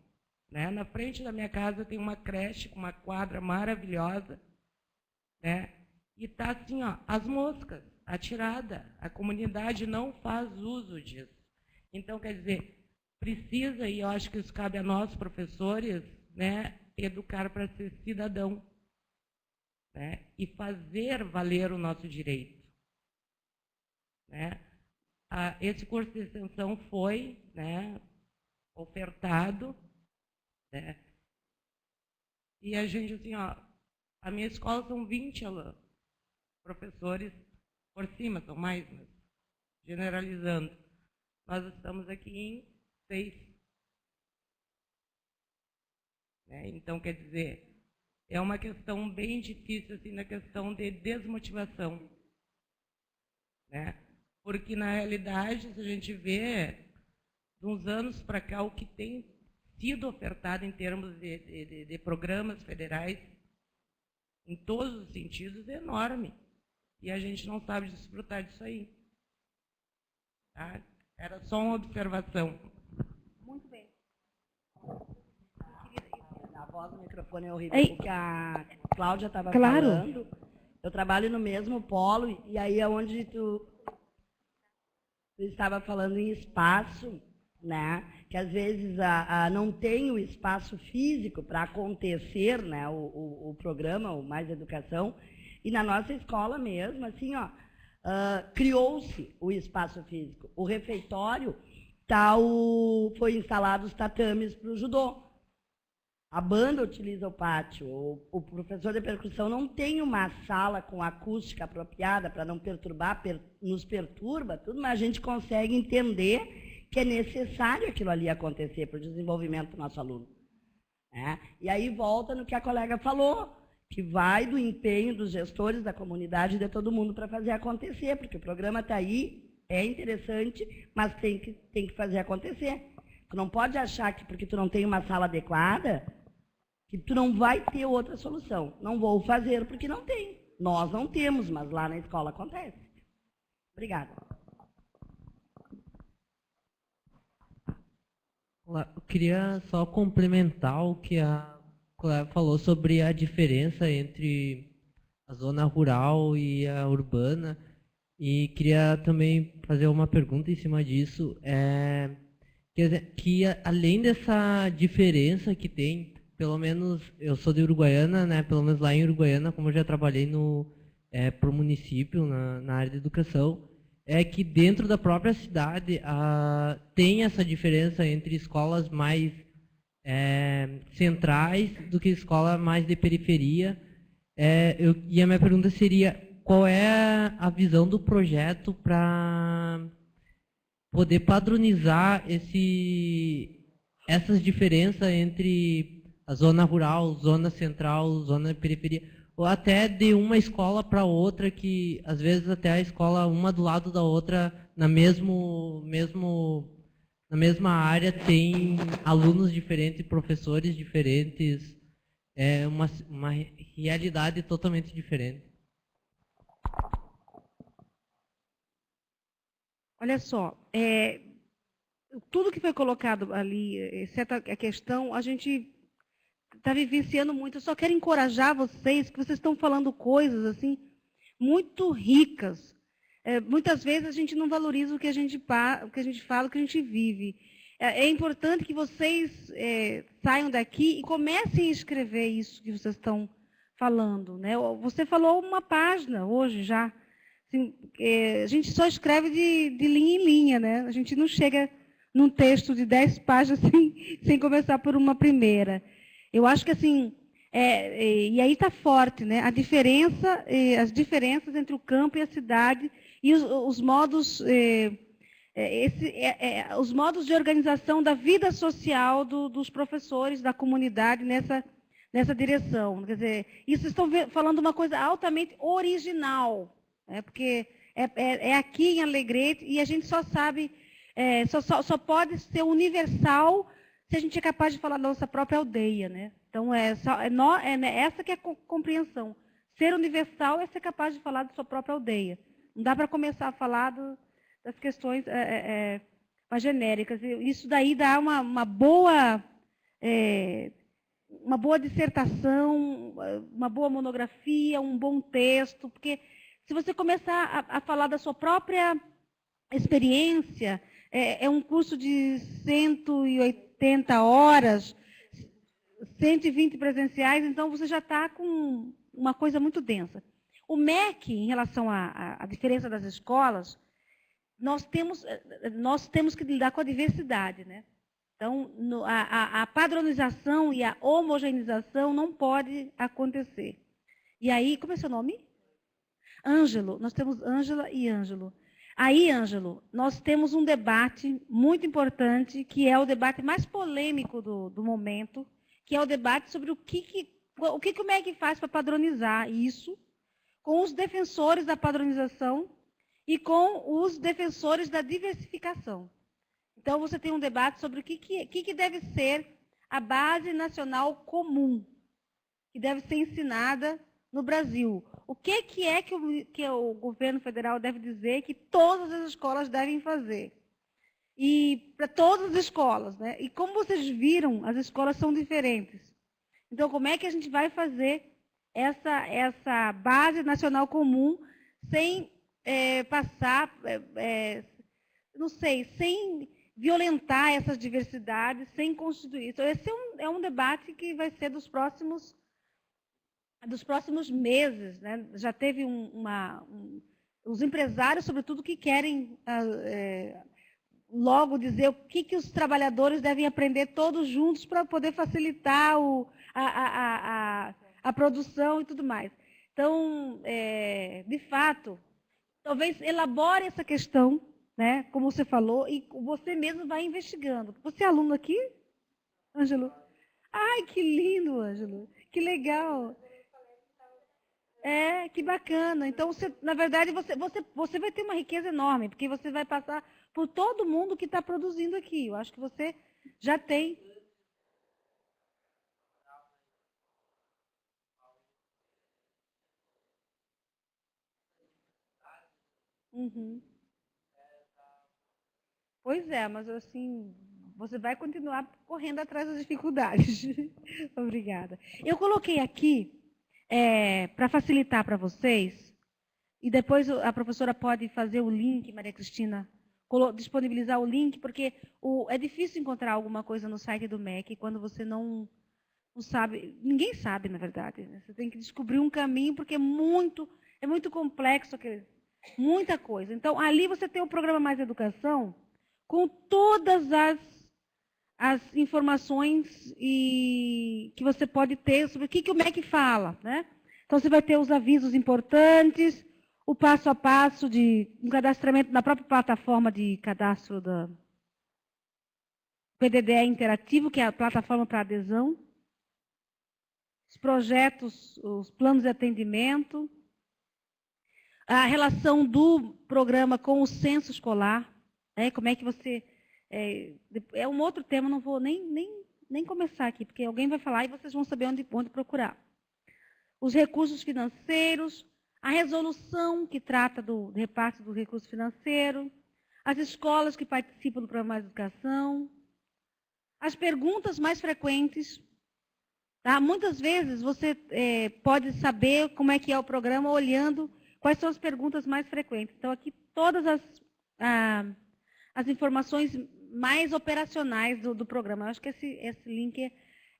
Né? Na frente da minha casa tem uma creche com uma quadra maravilhosa. Né? E está assim, ó, as moscas, atirada. A comunidade não faz uso disso. Então, quer dizer, precisa, e eu acho que isso cabe a nós, professores, né, educar para ser cidadão. Né, e fazer valer o nosso direito. Né? Esse curso de extensão foi, né, ofertado, né, e a gente, assim, ó, a minha escola são 20 professores por cima, são mais, mas generalizando. Nós estamos aqui em 6. Né? Então, quer dizer, é uma questão bem difícil, assim, na questão de desmotivação. Né? Porque, na realidade, se a gente vê, de uns anos para cá, o que tem sido ofertado em termos de programas federais, em todos os sentidos, é enorme. E a gente não sabe desfrutar disso aí. Tá? Era só uma observação. Muito bem. A voz do microfone é horrível, porque a Cláudia estava Claro. falando. Eu trabalho no mesmo polo, e aí é onde tu estava falando em espaço, né? Que às vezes não tem o espaço físico para acontecer, né? O programa, o Mais Educação. E na nossa escola mesmo, assim, ó, criou-se o espaço físico. O refeitório foi instalado os tatames para o judô. A banda utiliza o pátio. O professor de percussão não tem uma sala com acústica apropriada para não perturbar, nos perturba, tudo, mas a gente consegue entender que é necessário aquilo ali acontecer para o desenvolvimento do nosso aluno. Né? E aí volta no que a colega falou, que vai do empenho dos gestores da comunidade e de todo mundo para fazer acontecer, porque o programa está aí, é interessante, mas tem que fazer acontecer. Tu não pode achar que porque tu não tem uma sala adequada, que tu não vai ter outra solução. Não vou fazer porque não tem. Nós não temos, mas lá na escola acontece. Obrigada. Eu queria só complementar o que a colega falou sobre a diferença entre a zona rural e a urbana. E queria também fazer uma pergunta em cima disso. Que além dessa diferença que tem, pelo menos eu sou de Uruguaiana, né? Pelo menos lá em Uruguaiana, como eu já trabalhei para o município, na área de educação, é que dentro da própria cidade tem essa diferença entre escolas mais centrais do que escola mais de periferia. E a minha pergunta seria, qual é a visão do projeto para poder padronizar essas diferenças entre a zona rural, zona central, zona periferia, ou até de uma escola para outra, que às vezes até a escola uma do lado da outra, na mesma área, tem alunos diferentes, professores diferentes, uma realidade totalmente diferente. Olha só, tudo que foi colocado ali, exceto a questão, a gente está vivenciando muito. Eu só quero encorajar vocês, que vocês estão falando coisas assim muito ricas. Muitas vezes a gente não valoriza o que a gente fala, o que a gente vive. É importante que vocês saiam daqui e comecem a escrever isso que vocês estão falando, né? Você falou uma página hoje já. Assim, a gente só escreve de linha em linha, né? A gente não chega num texto de 10 páginas sem começar por uma primeira. Eu acho que assim, e aí está forte, né? As diferenças entre o campo e a cidade e os modos, os modos de organização da vida social dos professores, da comunidade nessa direção. Quer dizer, isso estão falando uma coisa altamente original, né? Porque é aqui em Alegrete e a gente só sabe, só pode ser universal se a gente é capaz de falar da nossa própria aldeia, né? Então, essa que é a compreensão. Ser universal é ser capaz de falar da sua própria aldeia. Não dá para começar a falar das questões mais genéricas. Isso daí dá uma boa dissertação, uma boa monografia, um bom texto, porque se você começar a falar da sua própria experiência, é um curso de 180 horas, 120 presenciais, então você já está com uma coisa muito densa. O MEC, em relação à diferença das escolas, nós temos que lidar com a diversidade, né? Então, a padronização e a homogeneização não pode acontecer. E aí, como é seu nome? Ângelo. Nós temos Ângela e Ângelo. Aí, Ângelo, nós temos um debate muito importante, que é o debate mais polêmico do momento, que é o debate sobre o que o MEC faz para padronizar isso, com os defensores da padronização e com os defensores da diversificação. Então, você tem um debate sobre o que deve ser a base nacional comum, que deve ser ensinada no Brasil. O que é que o governo federal deve dizer que todas as escolas devem fazer? E para todas as escolas, né? E como vocês viram, as escolas são diferentes. Então, como é que a gente vai fazer essa base nacional comum sem passar, não sei, sem violentar essas diversidades, sem constituir? Então, esse é um debate que vai ser dos próximos meses, né? Já teve os empresários, sobretudo, que querem logo dizer o que os trabalhadores devem aprender todos juntos para poder facilitar a produção e tudo mais. Então, de fato, talvez elabore essa questão, né, como você falou, e você mesmo vai investigando. Você é aluno aqui, Ângelo? Ai, que lindo, Ângelo. Que legal. Que bacana. Então, na verdade, você vai ter uma riqueza enorme, porque você vai passar por todo mundo que está produzindo aqui. Eu acho que você já tem. Uhum. Pois é, mas assim, você vai continuar correndo atrás das dificuldades. Obrigada. Eu coloquei aqui, para facilitar para vocês, e depois a professora pode fazer o link, Maria Cristina, disponibilizar o link, porque é difícil encontrar alguma coisa no site do MEC quando você não sabe, ninguém sabe, na verdade. Né? Você tem que descobrir um caminho, porque é muito complexo, muita coisa. Então, ali você tem o programa Mais Educação, com todas as informações que você pode ter sobre o que o MEC fala, né? Então, você vai ter os avisos importantes, o passo a passo de um cadastramento na própria plataforma de cadastro da PDDE interativo, que é a plataforma para adesão, os projetos, os planos de atendimento, a relação do programa com o censo escolar, né? Como é que você... É um outro tema, não vou nem começar aqui, porque alguém vai falar e vocês vão saber onde procurar. Os recursos financeiros, a resolução que trata do reparto do recurso financeiro, as escolas que participam do programa de educação, as perguntas mais frequentes. Tá? Muitas vezes você pode saber como é que é o programa olhando quais são as perguntas mais frequentes. Então, aqui todas as informações mais operacionais do programa. Eu acho que esse link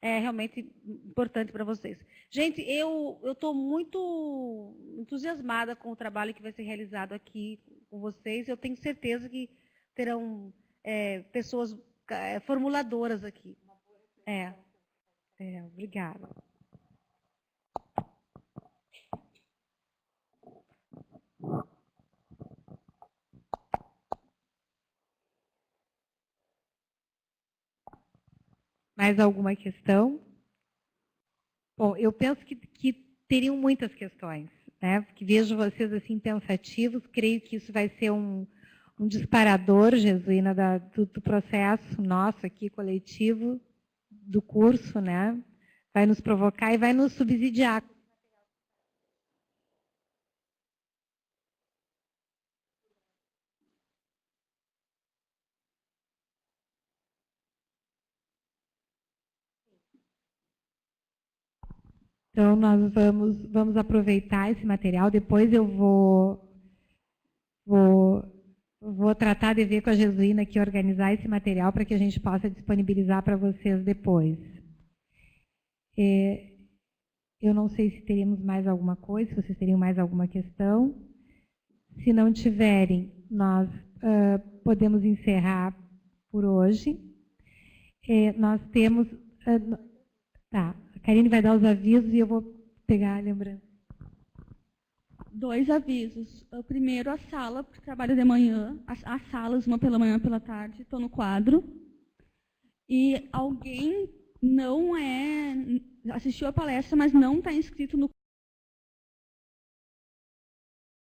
é realmente importante para vocês. Gente, eu estou muito entusiasmada com o trabalho que vai ser realizado aqui com vocês. Eu tenho certeza que terão pessoas formuladoras aqui. Obrigada. Mais alguma questão? Bom, eu penso que teriam muitas questões, né? Porque vejo vocês assim pensativos, creio que isso vai ser um disparador, Jesuína, do processo nosso aqui, coletivo, do curso, né? Vai nos provocar e vai nos subsidiar. Então, nós vamos aproveitar esse material. Depois eu vou tratar de ver com a Jesuína aqui, organizar esse material para que a gente possa disponibilizar para vocês depois. Eu não sei se teríamos mais alguma coisa, se vocês teriam mais alguma questão. Se não tiverem, nós podemos encerrar por hoje. Nós temos... tá. A Karine vai dar os avisos e eu vou pegar a lembrança. 2 avisos. O primeiro, a sala, porque trabalho de manhã. As salas, uma pela manhã e pela tarde, estou no quadro. E alguém não assistiu a palestra, mas não está inscrito no